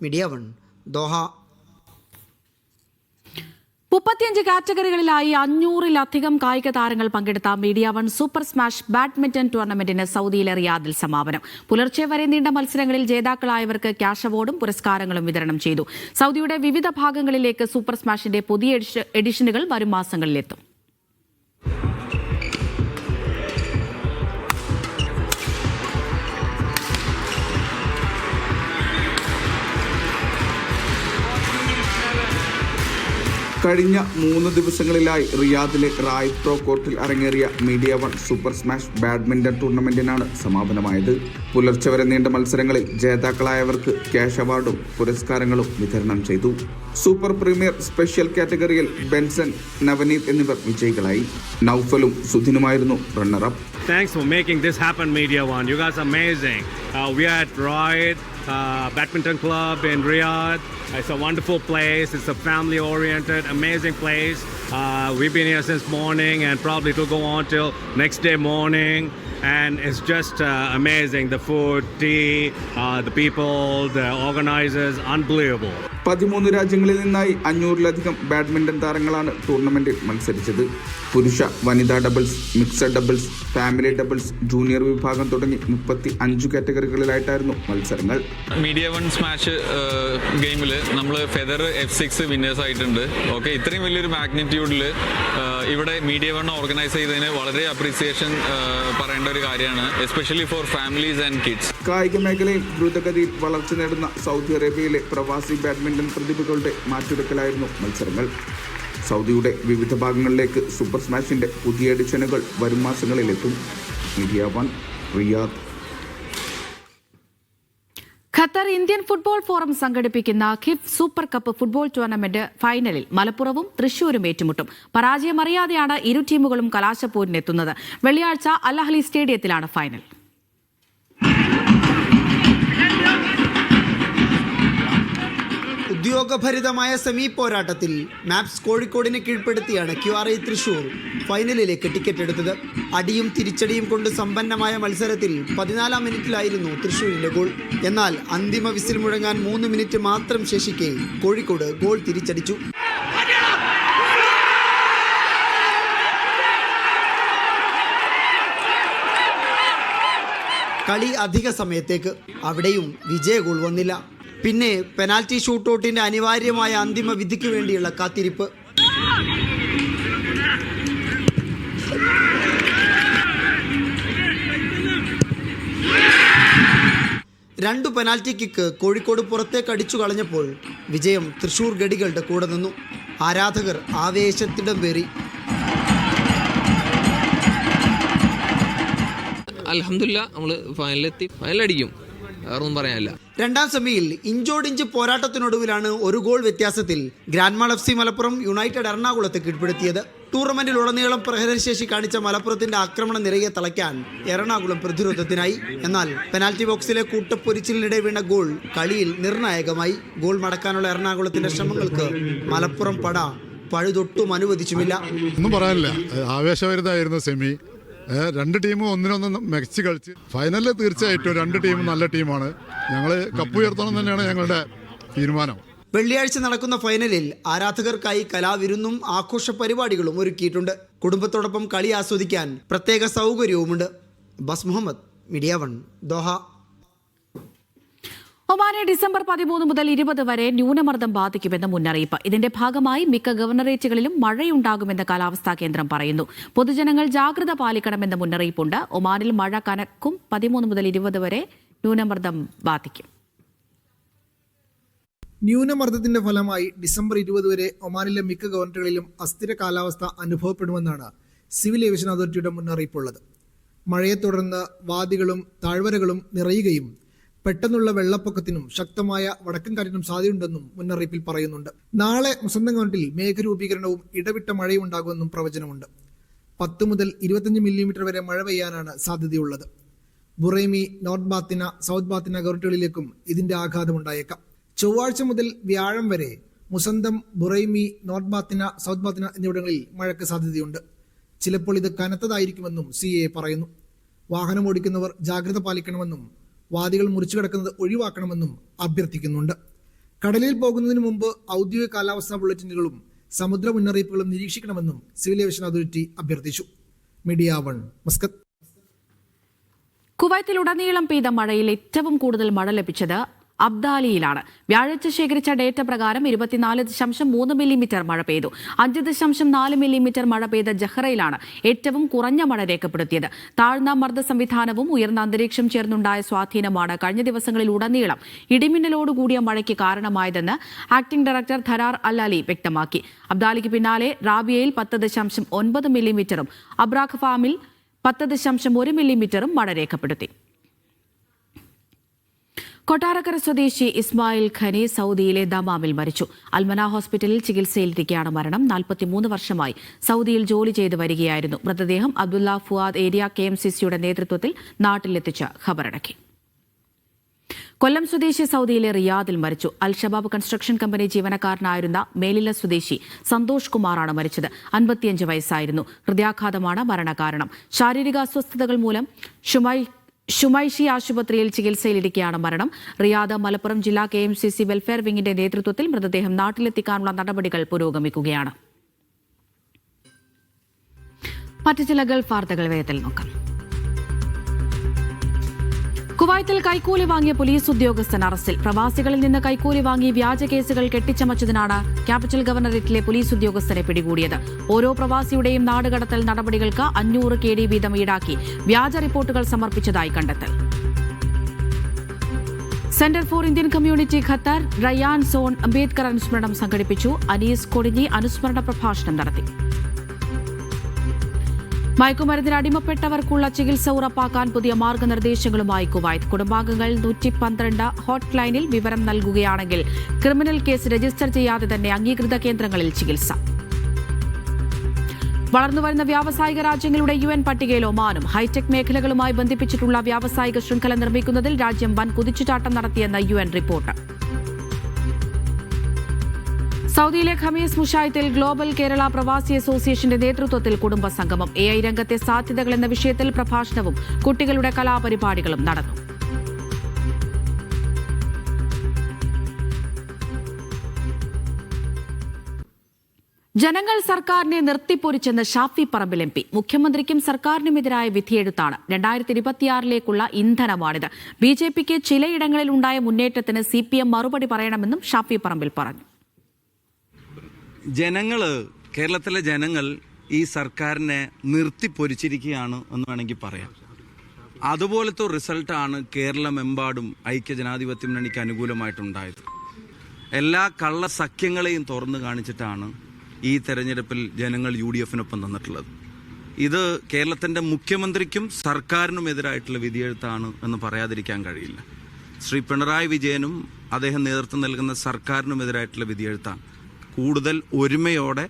Media 1 Doha. 35 കാറ്റഗറികളിലായി 500-ലധികം കായിക താരങ്ങൾ പങ്കെടുത്ത മീഡിയ 1 സൂപ്പർ സ്മാഷ് ബാഡ്മിന്റൺ ടൂർണമെന്റിന് സൗദിയിലെ റിയാദിൽ സമാപനം. പുലർച്ചെ വരെ നീണ്ട മത്സരങ്ങളിൽ ജേതാക്കളായവർക്ക് ക്യാഷ് അവാർഡും പുരസ്കാരങ്ങളും വിതരണം ചെയ്തു. സൗദിയുടെ വിവിധ ഭാഗങ്ങളിലേക്ക് സൂപ്പർ സ്മാഷിന്റെ പുതിയ എഡിഷനുകൾ വരും മാസങ്ങളിലെത്തും. കഴിഞ്ഞ 3 ദിവസങ്ങളിലായി റിയാദിലെ റായിദ് പ്രോ കോർട്ടിൽ അരങ്ങേറിയ മീഡിയ 1 സൂപ്പർ സ്മാഷ് ബാഡ്മിന്റൺ ടൂർണമെന്റിനാണ് സമാപനമായത്. പുലർച്ചെ വരെ നീണ്ട മത്സരങ്ങളിൽ ജേതാക്കളായവർക്ക് ക്യാഷ് അവാർഡും പുരസ്കാരങ്ങളും വിതരണം ചെയ്തു. സൂപ്പർ പ്രീമിയർ സ്പെഷ്യൽ കാറ്റഗറിയിൽ ബെൻസൺ, നവനീത് എന്നിവർ വിജയികളായി. നൌഫലും സുധിനുമായിരുന്നു runner-up. Thanks for making this happen, Media 1. You guys are amazing. We are at Riyadh Badminton Club in Riyadh. It's a wonderful place. It's a family-oriented, amazing place. We've been here since morning and probably it will go on till next day morning. And it's just amazing. The food, tea, the people, the organizers, unbelievable. 13 രാജ്യങ്ങളിൽ നിന്നായി 500-ലധികം badminton താരങ്ങളാണ് ടൂർണമെന്റിൽ മത്സരിച്ചത്. പുരുഷ, വനിതാ doubles, mixed doubles, family doubles, junior വിഭാഗം തുടങ്ങി 35 കാറ്റഗറികളിലായിട്ടായിരുന്നു മത്സരങ്ങൾ. മീഡിയ 1 സ്മാഷ് ഗെയിമിൽ നമ്മൾ ഫെദർ F6 വിന്നേഴ്സ് ആയിട്ടുണ്ട്. ഓക്കെ, ഇത്രയും വലിയൊരു മാഗ്നിറ്റ്യൂഡിൽ ഇവിടെ മീഡിയ 1 ഓർഗനൈസ് ചെയ്തതിന് വളരെ അപ്രീസിയേഷൻ പറയേണ്ട ഒരു കാര്യമാണ്, especially for families and kids. കായിക മേഖലയിൽ ദ്രുതഗതിയിൽ വളർച്ച നേടുന്ന സൗദി അറേബ്യയിലെ പ്രവാസി ബാഡ്മിന്റൺ പ്രതിഭകളുടെ മാറ്റുരക്കലായിരുന്നു മത്സരങ്ങൾ. സൗദിയുടെ വിവിധ ഭാഗങ്ങളിലേക്ക് സൂപ്പർ സ്മാഷിന്റെ പുതിയ എഡിഷനുകൾ വരും മാസങ്ങളിലെത്തും. Media 1 Riyadh. Qatar Indian football forum സംഘടിപ്പിക്കുന്ന ഖിഫ് സൂപ്പർ കപ്പ് ഫുട്ബോൾ ടൂർണമെന്റ് ഫൈനലിൽ മലപ്പുറവും തൃശൂരും ഏറ്റുമുട്ടും. പരാജയമറിയാതെയാണ് ഇരു ടീമുകളും കലാശപ്പോരിനെത്തുന്നത്. വെള്ളിയാഴ്ച അൽ അഹ്ലി സ്റ്റേഡിയത്തിലാണ് ഫൈനൽ. ഉദ്യോഗഭരിതമായ സെമി പോരാട്ടത്തിൽ മാപ്സ് കോഴിക്കോടിനെ കീഴ്പ്പെടുത്തിയാണ് QRI തൃശൂർ ഫൈനലിലേക്ക് ടിക്കറ്റ് എടുത്തത്. അടിയും തിരിച്ചടിയും കൊണ്ട് സമ്പന്നമായ മത്സരത്തിൽ 14-ാം മിനിറ്റിലായിരുന്നു തൃശൂരിന്റെ ഗോൾ. എന്നാൽ അന്തിമ വിസിൽ മുഴങ്ങാൻ 3 മിനിറ്റ് മാത്രം ശേഷിക്കെ കോഴിക്കോട് ഗോൾ തിരിച്ചടിച്ചു. കളി അധിക സമയത്തേക്ക്. അവിടെയും വിജയ ഗോൾ വന്നില്ല. പിന്നെ പെനാൽറ്റി ഷൂട്ടൗട്ടിന്റെ അനിവാര്യമായ അന്തിമ വിധിക്ക് വേണ്ടിയുള്ള കാത്തിരിപ്പ്. രണ്ടു പെനാൽറ്റി കിക്ക് കോഴിക്കോട് പുറത്തേക്ക് അടിച്ചു കളഞ്ഞപ്പോൾ വിജയം തൃശൂർ ഗഡികളുടെ കൂടെ നിന്നു. ആരാധകർ ആവേശത്തിടം പേറി. അൽഹംദുലില്ലാ നമ്മൾ ഫൈനലിലെത്തി. ഫൈനലടിക്കും, വേറൊന്നും പറയാനില്ല. രണ്ടാം സെമിയിൽ ഇഞ്ചോടിഞ്ച് പോരാട്ടത്തിനൊടുവിലാണ് ഒരു ഗോൾ വ്യത്യാസത്തിൽ ഗ്രാൻഡ്മാൾ FC മലപ്പുറം യുണൈറ്റഡ് എറണാകുളത്തെ കീഴ്പ്പെടുത്തിയത്. ടൂർണമെന്റിലുടനീളം പ്രഹരശേഷി കാണിച്ച മലപ്പുറത്തിന്റെ ആക്രമണ നിരയെ തളയ്ക്കാൻ എറണാകുളം പ്രതിരോധത്തിനായി. എന്നാൽ പെനാൽറ്റി ബോക്സിലെ കൂട്ടപ്പൊരിച്ചിലിനിടെ വീണ ഗോൾ കളിയിൽ നിർണായകമായി. ഗോൾ മടക്കാനുള്ള എറണാകുളത്തിന്റെ ശ്രമങ്ങൾക്ക് മലപ്പുറം പട പഴുതൊട്ടും അനുവദിച്ചുമില്ല. ഒന്നും പറയാനില്ല, ആവേശഭരിതമായിരുന്നു സെമി. രണ്ട് ടീമും ഒന്നിനൊന്ന് മികച്ച് കളിച്ച് ഫൈനലിൽ തീർച്ചയായിട്ടും രണ്ട് ടീമും നല്ല ടീമാണ്. ഞങ്ങൾ കപ്പ് ഉയർത്തണം തന്നെയാണ് ഞങ്ങളുടെ തീരുമാനം. വെള്ളിയാഴ്ച നടക്കുന്ന ഫൈനലിൽ ആരാധകർക്കായി കലാവിരുന്നും ആഘോഷ പരിപാടികളും ഒരുക്കിയിട്ടുണ്ട്. കുടുംബത്തോടൊപ്പം കളി ആസ്വദിക്കാൻ പ്രത്യേക സൗകര്യവുമുണ്ട്. ബസ് മുഹമ്മദ്, മീഡിയ 1, ദോഹ. ഒമാനെ ഡിസംബർ 13 മുതൽ 20 വരെ ന്യൂനമർദ്ദം ബാധിക്കുമെന്ന് മുന്നറിയിപ്പ്. ഇതിന്റെ ഭാഗമായി മിക്ക ഗവർണറേറ്റുകളിലും മഴയുണ്ടാകുമെന്ന് കാലാവസ്ഥാ കേന്ദ്രം പറയുന്നു. പൊതുജനങ്ങൾ ജാഗ്രത പാലിക്കണമെന്ന മുന്നറിയിപ്പുണ്ട്. ഒമാനിൽ മഴ കനക്കും. 13 മുതൽ 20 വരെ ന്യൂനമർദ്ദം ബാധിക്കും. ന്യൂനമർദ്ദത്തിന്റെ ഫലമായി ഡിസംബർ 20 വരെ ഒമാനിലെ മിക്ക ഗവർണറുകളിലും അസ്ഥിര കാലാവസ്ഥ അനുഭവപ്പെടുമെന്നാണ് സിവിൽ ഏവിയേഷൻ അതോറിറ്റിയുടെ മുന്നറിയിപ്പുള്ളത്. മഴയെ തുടർന്ന് വാദികളും താഴ്വരകളും നിറയുകയും പെട്ടെന്നുള്ള വെള്ളപ്പൊക്കത്തിനും ശക്തമായ വടക്കൻ കാറ്റിനും സാധ്യതയുണ്ടെന്നും മുന്നറിയിപ്പിൽ പറയുന്നുണ്ട്. നാളെ മുസന്തം കൗണ്ടിൽ മേഘരൂപീകരണവും ഇടവിട്ട മഴയും ഉണ്ടാകുമെന്നും പ്രവചനമുണ്ട്. 10 മുതൽ 25 മില്ലിമീറ്റർ വരെ മഴ പെയ്യാനാണ് സാധ്യതയുള്ളത്. Buraimi, north Batinah, south Batinah ഗവർണറുകളിലേക്കും ഇതിന്റെ ആഘാതമുണ്ടായേക്കാം. ചൊവ്വാഴ്ച മുതൽ വ്യാഴം വരെ Musandam, Buraimi, north Batinah, south Batinah എന്നിവിടങ്ങളിൽ മഴയ്ക്ക് സാധ്യതയുണ്ട്. ചിലപ്പോൾ ഇത് കനത്തതായിരിക്കുമെന്നും CA പറയുന്നു. വാഹനം ഓടിക്കുന്നവർ ജാഗ്രത പാലിക്കണമെന്നും വാദികൾ മുറിച്ചു കിടക്കുന്നത് ഒഴിവാക്കണമെന്നും അഭ്യർത്ഥിക്കുന്നുണ്ട്. കടലിൽ പോകുന്നതിന് മുമ്പ് ഔദ്യോഗിക കാലാവസ്ഥാ ബുള്ളറ്റിനുകളും സമുദ്ര മുന്നറിയിപ്പുകളും നിരീക്ഷിക്കണമെന്നും സിവിൽ ഏവിയേഷൻ അതോറിറ്റി അഭ്യർത്ഥിച്ചു. Media 1, Muscat. കുവൈത്തിലുടനീളം പെയ്ത മഴയിൽ ഏറ്റവും കൂടുതൽ മഴ ലഭിച്ചത് അബ്ദാലിയിലാണ്. വ്യാഴാഴ്ച ശേഖരിച്ച ഡേറ്റ പ്രകാരം 24.3 മില്ലിമീറ്റർ മഴ പെയ്തു. 5.4 മില്ലിമീറ്റർ മഴ പെയ്ത ജഹ്റയിലാണ് ഏറ്റവും കുറഞ്ഞ മഴ രേഖപ്പെടുത്തിയത്. താഴ്ന്ന മർദ്ദ സംവിധാനവും ഉയർന്ന അന്തരീക്ഷം ചേർന്നുണ്ടായ സ്വാധീനമാണ് കഴിഞ്ഞ ദിവസങ്ങളിൽ ഉടനീളം ഇടിമിന്നലോടുകൂടിയ മഴയ്ക്ക് കാരണമായതെന്ന് ആക്ടിംഗ് ഡയറക്ടർ ധരാർ അൽ-അലി വ്യക്തമാക്കി. അബ്ദാലിക്ക് പിന്നാലെ റാബിയയിൽ 10.9 മില്ലിമീറ്ററും അബ്രാഖ് ഫാമിൽ 10.1 മില്ലിമീറ്ററും മഴ രേഖപ്പെടുത്തി. കൊട്ടാരക്കര സ്വദേശി ഇസ്മായിൽ ഖനി സൗദിയിലെ ദമാമിൽ മരിച്ചു. അൽമന ഹോസ്പിറ്റലിൽ ചികിത്സയിലിരിക്കെയാണ് മരണം. 43 വർഷമായി സൗദിയിൽ ജോലി ചെയ്തു വരികയായിരുന്നു. മൃതദേഹം അബ്ദുള്ള ഫുആദ് ഏരിയ KMCCയുടെ നേതൃത്വത്തിൽ നാട്ടിലെത്തിച്ച് ഖബറടക്കി. കൊല്ലം സ്വദേശി സൗദിയിലെ റിയാദിൽ മരിച്ചു. അൽ ഷബാബ് കൺസ്ട്രക്ഷൻ കമ്പനി ജീവനക്കാരനായിരുന്ന മേലില സ്വദേശി സന്തോഷ് കുമാറാണ് മരിച്ചത്. 55 വയസ്സായിരുന്നു. ഹൃദയാഘാതമാണ് മരണകാരണം. ശാരീരിക അസ്വസ്ഥതകൾ മൂലം ഷുമൈഷി ആശുപത്രിയിൽ ചികിത്സയിലിരിക്കെയാണ് മരണം. റിയാദ് മലപ്പുറം ജില്ലാ KMCC വെൽഫെയർ വിങ്ങിന്റെ നേതൃത്വത്തിൽ മൃതദേഹം നാട്ടിലെത്തിക്കാനുള്ള നടപടികൾ പുരോഗമിക്കുകയാണ്. മറ്റു ചില ഗൾഫ് വാർത്തകൾ വേഗത്തിൽ നോക്കാം. കുവൈത്തിൽ കൈക്കൂലി വാങ്ങിയ പോലീസ് ഉദ്യോഗസ്ഥൻ അറസ്റ്റിൽ. പ്രവാസികളിൽ നിന്ന് കൈക്കൂലി വാങ്ങി വ്യാജ കേസുകൾ കെട്ടിച്ചമച്ചതിനാണ് ക്യാപിറ്റൽ ഗവർണറേറ്റിലെ പോലീസ് ഉദ്യോഗസ്ഥരെ പിടികൂടിയത്. ഓരോ പ്രവാസിയുടെയും നാടുകടത്തൽ നടപടികൾക്ക് 500 KD വീതം ഈടാക്കി വ്യാജ റിപ്പോർട്ടുകൾ സമർപ്പിച്ചതായി കണ്ടെത്തൽ. Centre for Indian community Qatar Rayyan zone Ambedkar അനുസ്മരണം സംഘടിപ്പിച്ചു. അനീസ് കൊടിഞ്ഞി അനുസ്മരണ പ്രഭാഷണം നടത്തി. മയക്കുമരുന്നിന് അടിമപ്പെട്ടവർക്കുള്ള ചികിത്സ ഉറപ്പാക്കാൻ പുതിയ മാർഗനിർദ്ദേശങ്ങളുമായി കുവൈത്ത്. കുടുംബാംഗങ്ങൾ 112 ഹോട്ട് ലൈനിൽ വിവരം നൽകുകയാണെങ്കിൽ ക്രിമിനൽ കേസ് രജിസ്റ്റർ ചെയ്യാതെ തന്നെ അംഗീകൃത കേന്ദ്രങ്ങളിൽ ചികിത്സ. വളർന്നുവരുന്ന വ്യാവസായിക രാജ്യങ്ങളുടെ UN പട്ടികയിൽ ഒമാനും. ഹൈടെക് മേഖലകളുമായി ബന്ധിപ്പിച്ചിട്ടുള്ള വ്യാവസായിക ശൃംഖല നിർമ്മിക്കുന്നതിൽ രാജ്യം വൻ കുതിച്ചുചാട്ടം നടത്തിയെന്ന് UN റിപ്പോർട്ട്. സൗദിയിലെ ഖമീസ് മുഷായത്തിൽ ഗ്ലോബൽ കേരള പ്രവാസി അസോസിയേഷന്റെ നേതൃത്വത്തിൽ കുടുംബ സംഗമം. AI രംഗത്തെ സാധ്യതകൾ എന്ന വിഷയത്തിൽ പ്രഭാഷണവും കുട്ടികളുടെ കലാപരിപാടികളും നടന്നു. ജനങ്ങൾ സർക്കാരിനെ നിർത്തിപ്പൊരിച്ചെന്ന് ഷാഫി പറമ്പിൽ MP. മുഖ്യമന്ത്രിക്കും സർക്കാരിനുമെതിരായ വിധിയെഴുത്താണ് 2026ലേക്കുള്ള ഇന്ധനമാണിത്. BJPക്ക് ചിലയിടങ്ങളിൽ ഉണ്ടായ മുന്നേറ്റത്തിന് CPM മറുപടി പറയണമെന്നും ഷാഫി പറമ്പിൽ പറഞ്ഞു. കേരളത്തിലെ ജനങ്ങൾ ഈ സർക്കാരിനെ നിർത്തിപ്പൊരിച്ചിരിക്കുകയാണ് എന്ന് വേണമെങ്കിൽ പറയാം. അതുപോലത്തെ റിസൾട്ടാണ് കേരളമെമ്പാടും ഐക്യജനാധിപത്യ മുന്നണിക്ക് അനുകൂലമായിട്ടുണ്ടായത്. എല്ലാ കള്ള സഖ്യങ്ങളെയും തുറന്നു കാണിച്ചിട്ടാണ് ഈ തെരഞ്ഞെടുപ്പിൽ ജനങ്ങൾ UDFനൊപ്പം തന്നിട്ടുള്ളത്. ഇത് കേരളത്തിൻ്റെ മുഖ്യമന്ത്രിക്കും സർക്കാരിനുമെതിരായിട്ടുള്ള വിധിയെഴുത്താണ് എന്ന് പറയാതിരിക്കാൻ കഴിയില്ല. ശ്രീ പിണറായി വിജയനും അദ്ദേഹം നേതൃത്വം നൽകുന്ന സർക്കാരിനുമെതിരായിട്ടുള്ള വിധിയെഴുത്താണ്. കൂടുതൽ ഒരുമയോടെ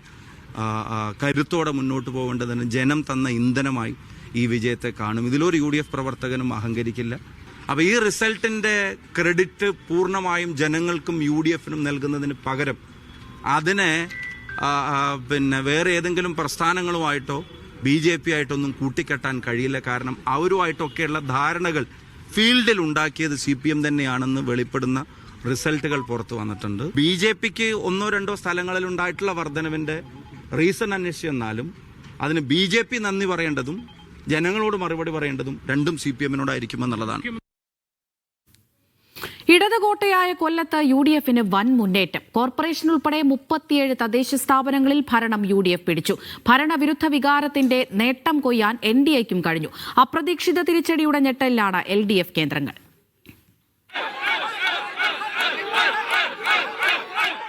കരുത്തോടെ മുന്നോട്ട് പോകേണ്ടതിന് ജനം തന്ന ഇന്ധനമായി ഈ വിജയത്തെ കാണും. ഇതിലൊരു UDF പ്രവർത്തകനും അഹങ്കരിക്കില്ല. അപ്പോൾ ഈ റിസൾട്ടിൻ്റെ ക്രെഡിറ്റ് പൂർണ്ണമായും ജനങ്ങൾക്കും UDFനും നൽകുന്നതിന് പകരം അതിനെ വേറെ ഏതെങ്കിലും പ്രസ്ഥാനങ്ങളുമായിട്ടോ BJP ആയിട്ടൊന്നും കൂട്ടിക്കെട്ടാൻ കഴിയില്ല. കാരണം അവരുമായിട്ടൊക്കെയുള്ള ധാരണകൾ ഫീൽഡിൽ ഉണ്ടാക്കിയത് CPM തന്നെയാണെന്ന് വെളിപ്പെടുന്ന റിസൾട്ടുകൾ പുറത്തു വന്നിട്ടുണ്ട്. BJPക്ക് 1-2 സ്ഥലങ്ങളിൽ ഉണ്ടായിട്ടുള്ള വർധനവിൻ്റെ റീസൺ അന്വേഷിച്ചെന്നാലും അതിന് BJP നന്ദി പറയേണ്ടതും ജനങ്ങളോട് മറുപടി പറയേണ്ടതും രണ്ടും CPMനോടായിരിക്കുമെന്നുള്ളതാണ്. ഇടതുകോട്ടയായ കൊല്ലത്ത് UDFന് വൻ മുന്നേറ്റം. കോർപ്പറേഷൻ ഉൾപ്പെടെ 37 തദ്ദേശ സ്ഥാപനങ്ങളിൽ ഭരണം UDF പിടിച്ചു. ഭരണവിരുദ്ധ വികാരത്തിന്റെ നേട്ടം കൊയ്യാൻ NDAയ്ക്കും കഴിഞ്ഞു. അപ്രതീക്ഷിത തിരിച്ചടിയുടെ ഞെട്ടലിലാണ് LDF കേന്ദ്രങ്ങൾ.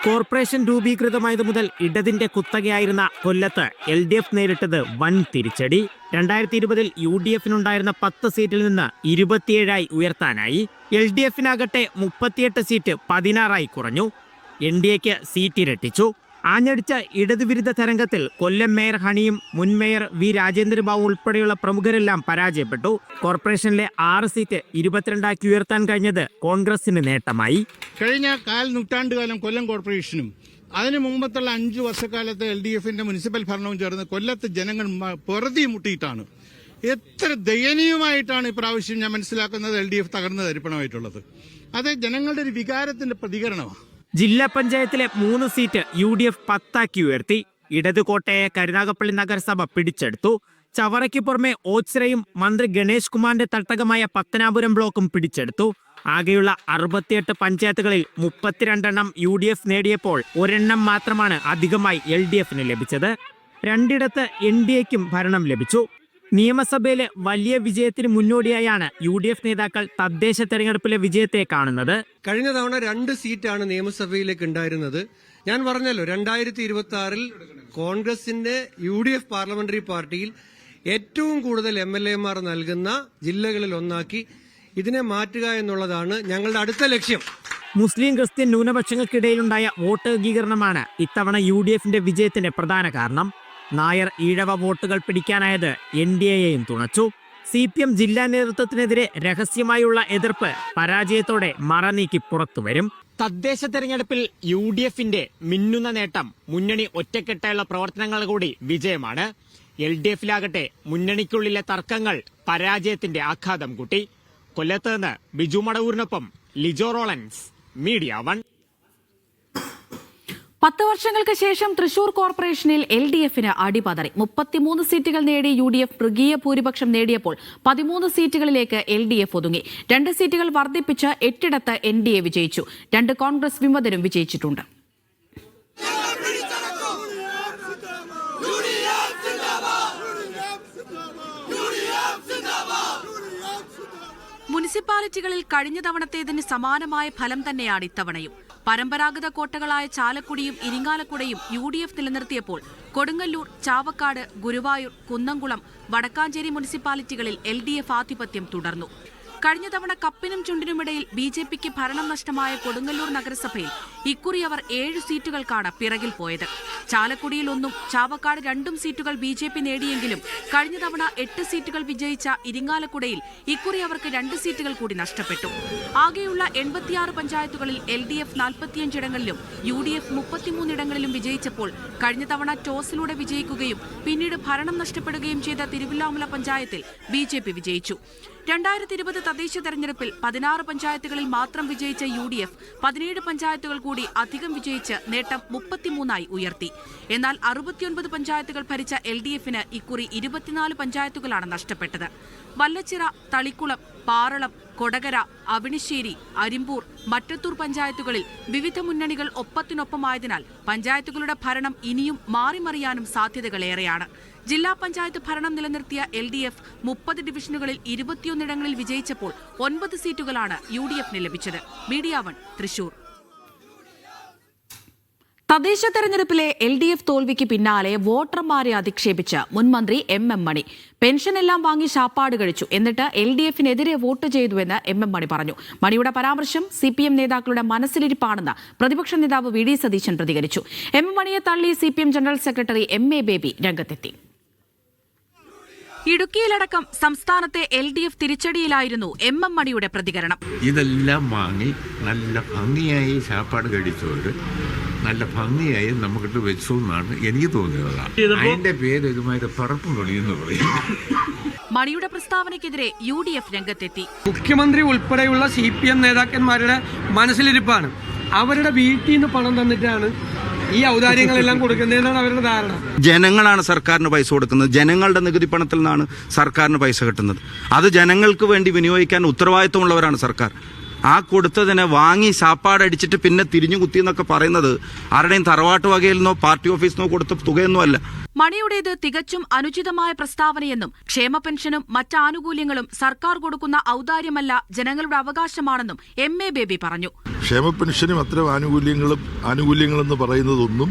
കോർപ്പറേഷൻ രൂപീകൃതമായത് മുതൽ ഇടതിന്റെ കുത്തകയായിരുന്ന കൊല്ലത്ത് LDF നേരിട്ടത് വൻ തിരിച്ചടി. 2020 UDFനുണ്ടായിരുന്ന 10 സീറ്റിൽ നിന്ന് 27 ഉയർത്താനായി. LDFനാകട്ടെ 38 സീറ്റ് 16 കുറഞ്ഞു. NDAയ്ക്ക് സീറ്റ് ഇരട്ടിച്ചു. ആഞ്ഞടിച്ച ഇടതുവിരുദ്ധ തരംഗത്തിൽ കൊല്ലം മേയർ ഹണിയും മുൻ മേയർ V. രാജേന്ദ്രബാബു ഉൾപ്പെടെയുള്ള പ്രമുഖരെല്ലാം പരാജയപ്പെട്ടു. കോർപ്പറേഷനിലെ 6 സീറ്റ് 22 ഉയർത്താൻ കഴിഞ്ഞത് കോൺഗ്രസിന് നേട്ടമായി. കഴിഞ്ഞ നൂറ്റാണ്ടുകാലം കൊല്ലം കോർപ്പറേഷനും അതിനു മുമ്പത്തുള്ള 5 വർഷക്കാലത്ത് LDFന്റെ മുനിസിപ്പൽ ഭരണവും ചേർന്ന് കൊല്ലത്ത് ജനങ്ങൾ പൊറുതി മുട്ടിയിട്ടാണ്. എത്ര ദയനീയമായിട്ടാണ് ഇപ്രാവശ്യം ഞാൻ മനസ്സിലാക്കുന്നത് LDF തകർന്നു തരിപ്പണമായിട്ടുള്ളത്. അത് ജനങ്ങളുടെ ഒരു വികാരത്തിന്റെ പ്രതികരണമാണ്. ജില്ലാ പഞ്ചായത്തിലെ 3 സീറ്റ് UDF 10 ഉയർത്തി. ഇടതുകോട്ടയെ കരുനാഗപ്പള്ളി നഗരസഭ പിടിച്ചെടുത്തു. ചവറയ്ക്ക് പുറമെ ഓച്ചിറയും മന്ത്രി ഗണേഷ് കുമാറിന്റെ തട്ടകമായ പത്തനാപുരം ബ്ലോക്കും പിടിച്ചെടുത്തു. ആകെയുള്ള 68 പഞ്ചായത്തുകളിൽ 32 UDF നേടിയപ്പോൾ 1 മാത്രമാണ് അധികമായി LDFന് ലഭിച്ചത്. 2 NDAയ്ക്കും ഭരണം ലഭിച്ചു. നിയമസഭയിലെ വലിയ വിജയത്തിന് മുന്നോടിയായാണ് UDF നേതാക്കൾ തദ്ദേശ തെരഞ്ഞെടുപ്പിലെ വിജയത്തെ കാണുന്നത്. കഴിഞ്ഞ തവണ 2 സീറ്റാണ് നിയമസഭയിലേക്ക് ഉണ്ടായിരുന്നത്. ഞാൻ പറഞ്ഞല്ലോ 2026 കോൺഗ്രസിന്റെ UDF പാർലമെന്ററി പാർട്ടിയിൽ ഏറ്റവും കൂടുതൽ MLAമാർ നൽകുന്ന ജില്ലകളിൽ ഒന്നാക്കി ഇതിനെ മാറ്റുക എന്നുള്ളതാണ് ഞങ്ങളുടെ അടുത്ത ലക്ഷ്യം. മുസ്ലിം ക്രിസ്ത്യൻ ന്യൂനപക്ഷങ്ങൾക്കിടയിലുണ്ടായ വോട്ട് ഏകീകരണമാണ് ഇത്തവണ UDFന്റെ വിജയത്തിന്റെ പ്രധാന കാരണം. നായർ ഈഴവ വോട്ടുകൾ പിടിക്കാനായത് NDAയെയും തുണച്ചു. CPM ജില്ലാ നേതൃത്വത്തിനെതിരെ രഹസ്യമായുള്ള എതിർപ്പ് പരാജയത്തോടെ മറനീക്കി പുറത്തുവരും. തദ്ദേശ തെരഞ്ഞെടുപ്പിൽ UDFന്റെ മിന്നുന്ന നേട്ടം മുന്നണി ഒറ്റക്കെട്ടായുള്ള പ്രവർത്തനങ്ങൾ കൂടി വിജയമാണ്. LDFലാകട്ടെ മുന്നണിക്കുള്ളിലെ തർക്കങ്ങൾ പരാജയത്തിന്റെ ആഘാതം കൂട്ടി. കൊല്ലത്ത് നിന്ന് ബിജു മടവൂരിനൊപ്പം ലിജോ റോളൻസ്, മീഡിയ 1. 10 വർഷങ്ങൾക്ക് ശേഷം തൃശൂർ കോർപ്പറേഷനിൽ LDFന് അടിപതറി. 33 സീറ്റുകൾ നേടി UDF മൃഗീയ ഭൂരിപക്ഷം നേടിയപ്പോൾ 13 സീറ്റുകളിലേക്ക് LDF ഒതുങ്ങി. 2 സീറ്റുകൾ വർദ്ധിപ്പിച്ച് 8 NDA വിജയിച്ചു. 2 കോൺഗ്രസ് വിമതരും വിജയിച്ചിട്ടുണ്ട്. മുനിസിപ്പാലിറ്റികളിൽ കഴിഞ്ഞ തവണത്തേതിന് സമാനമായ ഫലം തന്നെയാണ് ഇത്തവണയും. പരമ്പരാഗത കോട്ടകളായ ചാലക്കുടിയും ഇരിങ്ങാലക്കുടയും UDF നിലനിർത്തിയപ്പോൾ കൊടുങ്ങല്ലൂർ, ചാവക്കാട്, ഗുരുവായൂർ, കുന്നംകുളം, വടക്കാഞ്ചേരി മുനിസിപ്പാലിറ്റികളിൽ LDF ആധിപത്യം തുടർന്നു. കഴിഞ്ഞ തവണ കപ്പിനും ചുണ്ടിനുമിടയിൽ BJPക്ക് ഭരണം നഷ്ടമായ കൊടുങ്ങല്ലൂർ നഗരസഭയിൽ ഇക്കുറി അവർ 7 സീറ്റുകൾക്കാണ് പിറകിൽ പോയത്. ചാലക്കുടിയിൽ 1, ചാവക്കാട് 2 സീറ്റുകൾ BJP നേടിയെങ്കിലും കഴിഞ്ഞ തവണ 8 സീറ്റുകൾ വിജയിച്ച ഇരിങ്ങാലക്കുടയിൽ ഇക്കുറി അവർക്ക് 2 സീറ്റുകൾ കൂടി നഷ്ടപ്പെട്ടു. ആകെയുള്ള 86 പഞ്ചായത്തുകളിൽ LDF 45 ഇടങ്ങളിലും UDF 33 ഇടങ്ങളിലും വിജയിച്ചപ്പോൾ കഴിഞ്ഞ തവണ ടോസിലൂടെ വിജയിക്കുകയും പിന്നീട് ഭരണം നഷ്ടപ്പെടുകയും ചെയ്ത തിരുവില്ലാമല പഞ്ചായത്തിൽ BJP വിജയിച്ചു. 2020 തദ്ദേശ തെരഞ്ഞെടുപ്പിൽ 16 പഞ്ചായത്തുകളിൽ മാത്രം വിജയിച്ച UDF 17 പഞ്ചായത്തുകൾ കൂടി അധികം വിജയിച്ച് നേട്ടം 33 ഉയർത്തി. എന്നാൽ 69 പഞ്ചായത്തുകൾ ഭരിച്ച LDFന് ഇക്കുറി 24 പഞ്ചായത്തുകളാണ് നഷ്ടപ്പെട്ടത്. വല്ലച്ചിറ, തളിക്കുളം, പാറളം, കൊടകര, അവിണിശ്ശേരി, അരിമ്പൂർ, മറ്റത്തൂർ പഞ്ചായത്തുകളിൽ വിവിധ മുന്നണികൾ ഒപ്പത്തിനൊപ്പമായതിനാൽ പഞ്ചായത്തുകളുടെ ഭരണം ഇനിയും മാറിമറിയാനും സാധ്യതകളേറെയാണ്. ജില്ലാ പഞ്ചായത്ത് ഭരണം നിലനിർത്തിയ LDF 30 ഡിവിഷനുകളിൽ 21 ഇടങ്ങളിൽ വിജയിച്ചപ്പോൾ 9 സീറ്റുകളാണ് UDFന് ലഭിച്ചത്. മീഡിയ 1 തൃശൂർ. തദ്ദേശ തെരഞ്ഞെടുപ്പിലെ LDF തോൽവിക്ക് പിന്നാലെ വോട്ടർമാരെ അധിക്ഷേപിച്ച് മുൻ മന്ത്രി MM മണി. പെൻഷനെല്ലാം വാങ്ങി ശാപ്പാട് കഴിച്ചു, എന്നിട്ട് LDFനെതിരെ വോട്ട് ചെയ്തുവെന്ന് MM മണി പറഞ്ഞു. മണിയുടെ പരാമർശം CPM നേതാക്കളുടെ മനസ്സിലിരിപ്പാണെന്ന് പ്രതിപക്ഷ നേതാവ് VD സതീശൻ പ്രതികരിച്ചു. MM മണിയെ തള്ളി CPM general secretary MA baby രംഗത്തെത്തി. ഇടുക്കിയിലടക്കം സംസ്ഥാനത്തെ LDF തിരിച്ചടിയിലായിരുന്നു MM മണിയുടെ പ്രതികരണം. ഇതെല്ലാം വാങ്ങി നല്ല ഭംഗിയായി ശാപ്പാട് കഴിച്ചവര് നല്ല ഭംഗിയായി നമുക്കിട്ട് വെച്ചു എന്നാണ് എനിക്ക് തോന്നിയത്. അതിന്റെ പേര് ഇതുമായിട്ട് പറപ്പും തൊടിയെന്ന് പറയും. മണിയുടെ പ്രസ്താവനയ്ക്കെതിരെ UDF രംഗത്തെത്തി. മുഖ്യമന്ത്രി ഉൾപ്പെടെയുള്ള CPM നേതാക്കന്മാരുടെ മനസ്സിലിരിപ്പാണ്. അവരുടെ വീട്ടിൽ നിന്ന് പണം തന്നിട്ടാണ് ഈ ഔദാര്യങ്ങളെല്ലാം കൊടുക്കുന്നതെന്നാണ് അവരുടെ ധാരണ. ജനങ്ങളാണ് സർക്കാരിന് പൈസ കൊടുക്കുന്നത്. ജനങ്ങളുടെ നികുതി പണത്തിൽ നിന്നാണ് സർക്കാരിന് പൈസ കിട്ടുന്നത്. അത് ജനങ്ങൾക്ക് വേണ്ടി വിനിയോഗിക്കാൻ ഉത്തരവാദിത്വമുള്ളവരാണ് സർക്കാർ. ആ കൊടുത്തതിനെ വാങ്ങി സാപ്പാടടിച്ചിട്ട് പിന്നെ തിരിഞ്ഞു കുത്തി എന്നൊക്കെ പറയുന്നത് ആരുടെയും തറവാട്ട് വകയിൽ നിന്നോ പാർട്ടി ഓഫീസിൽ നിന്നോ കൊടുത്ത തുകയൊന്നും അല്ല. മണിയുടേത് തികച്ചും അനുചിതമായ പ്രസ്താവനയെന്നും ക്ഷേമ പെൻഷനും മറ്റ് ആനുകൂല്യങ്ങളും സർക്കാർ കൊടുക്കുന്ന ഔദാര്യമല്ല, ജനങ്ങളുടെ അവകാശമാണെന്നും MA ബേബി പറഞ്ഞു. ക്ഷേമ പെൻഷനും അത്തരം ആനുകൂല്യങ്ങളെന്ന് പറയുന്നതൊന്നും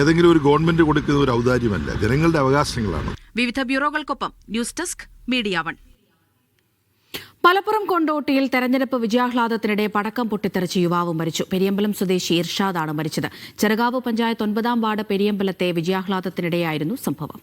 ഏതെങ്കിലും ഒരു ഗവൺമെന്റ് കൊടുക്കുന്ന ഒരു ഔദാര്യമല്ല, ജനങ്ങളുടെ അവകാശങ്ങളാണ്. വിവിധ ബ്യൂറോകൾക്കൊപ്പം ന്യൂസ് ഡെസ്ക് മീഡിയ 1. മലപ്പുറം കൊണ്ടോട്ടിയിൽ തെരഞ്ഞെടുപ്പ് വിജയാഹ്ലാദത്തിനിടെ പടക്കം പൊട്ടിത്തെറിച്ച് യുവാവ് മരിച്ചു. പെരിയമ്പലം സ്വദേശി ഇർഷാദാണ് മരിച്ചത്. ചെറുകാവ് പഞ്ചായത്ത് 9-ാം വാർഡ് പെരിയമ്പലത്തെ വിജയാഹ്ലാദത്തിനിടെയായിരുന്നു സംഭവം.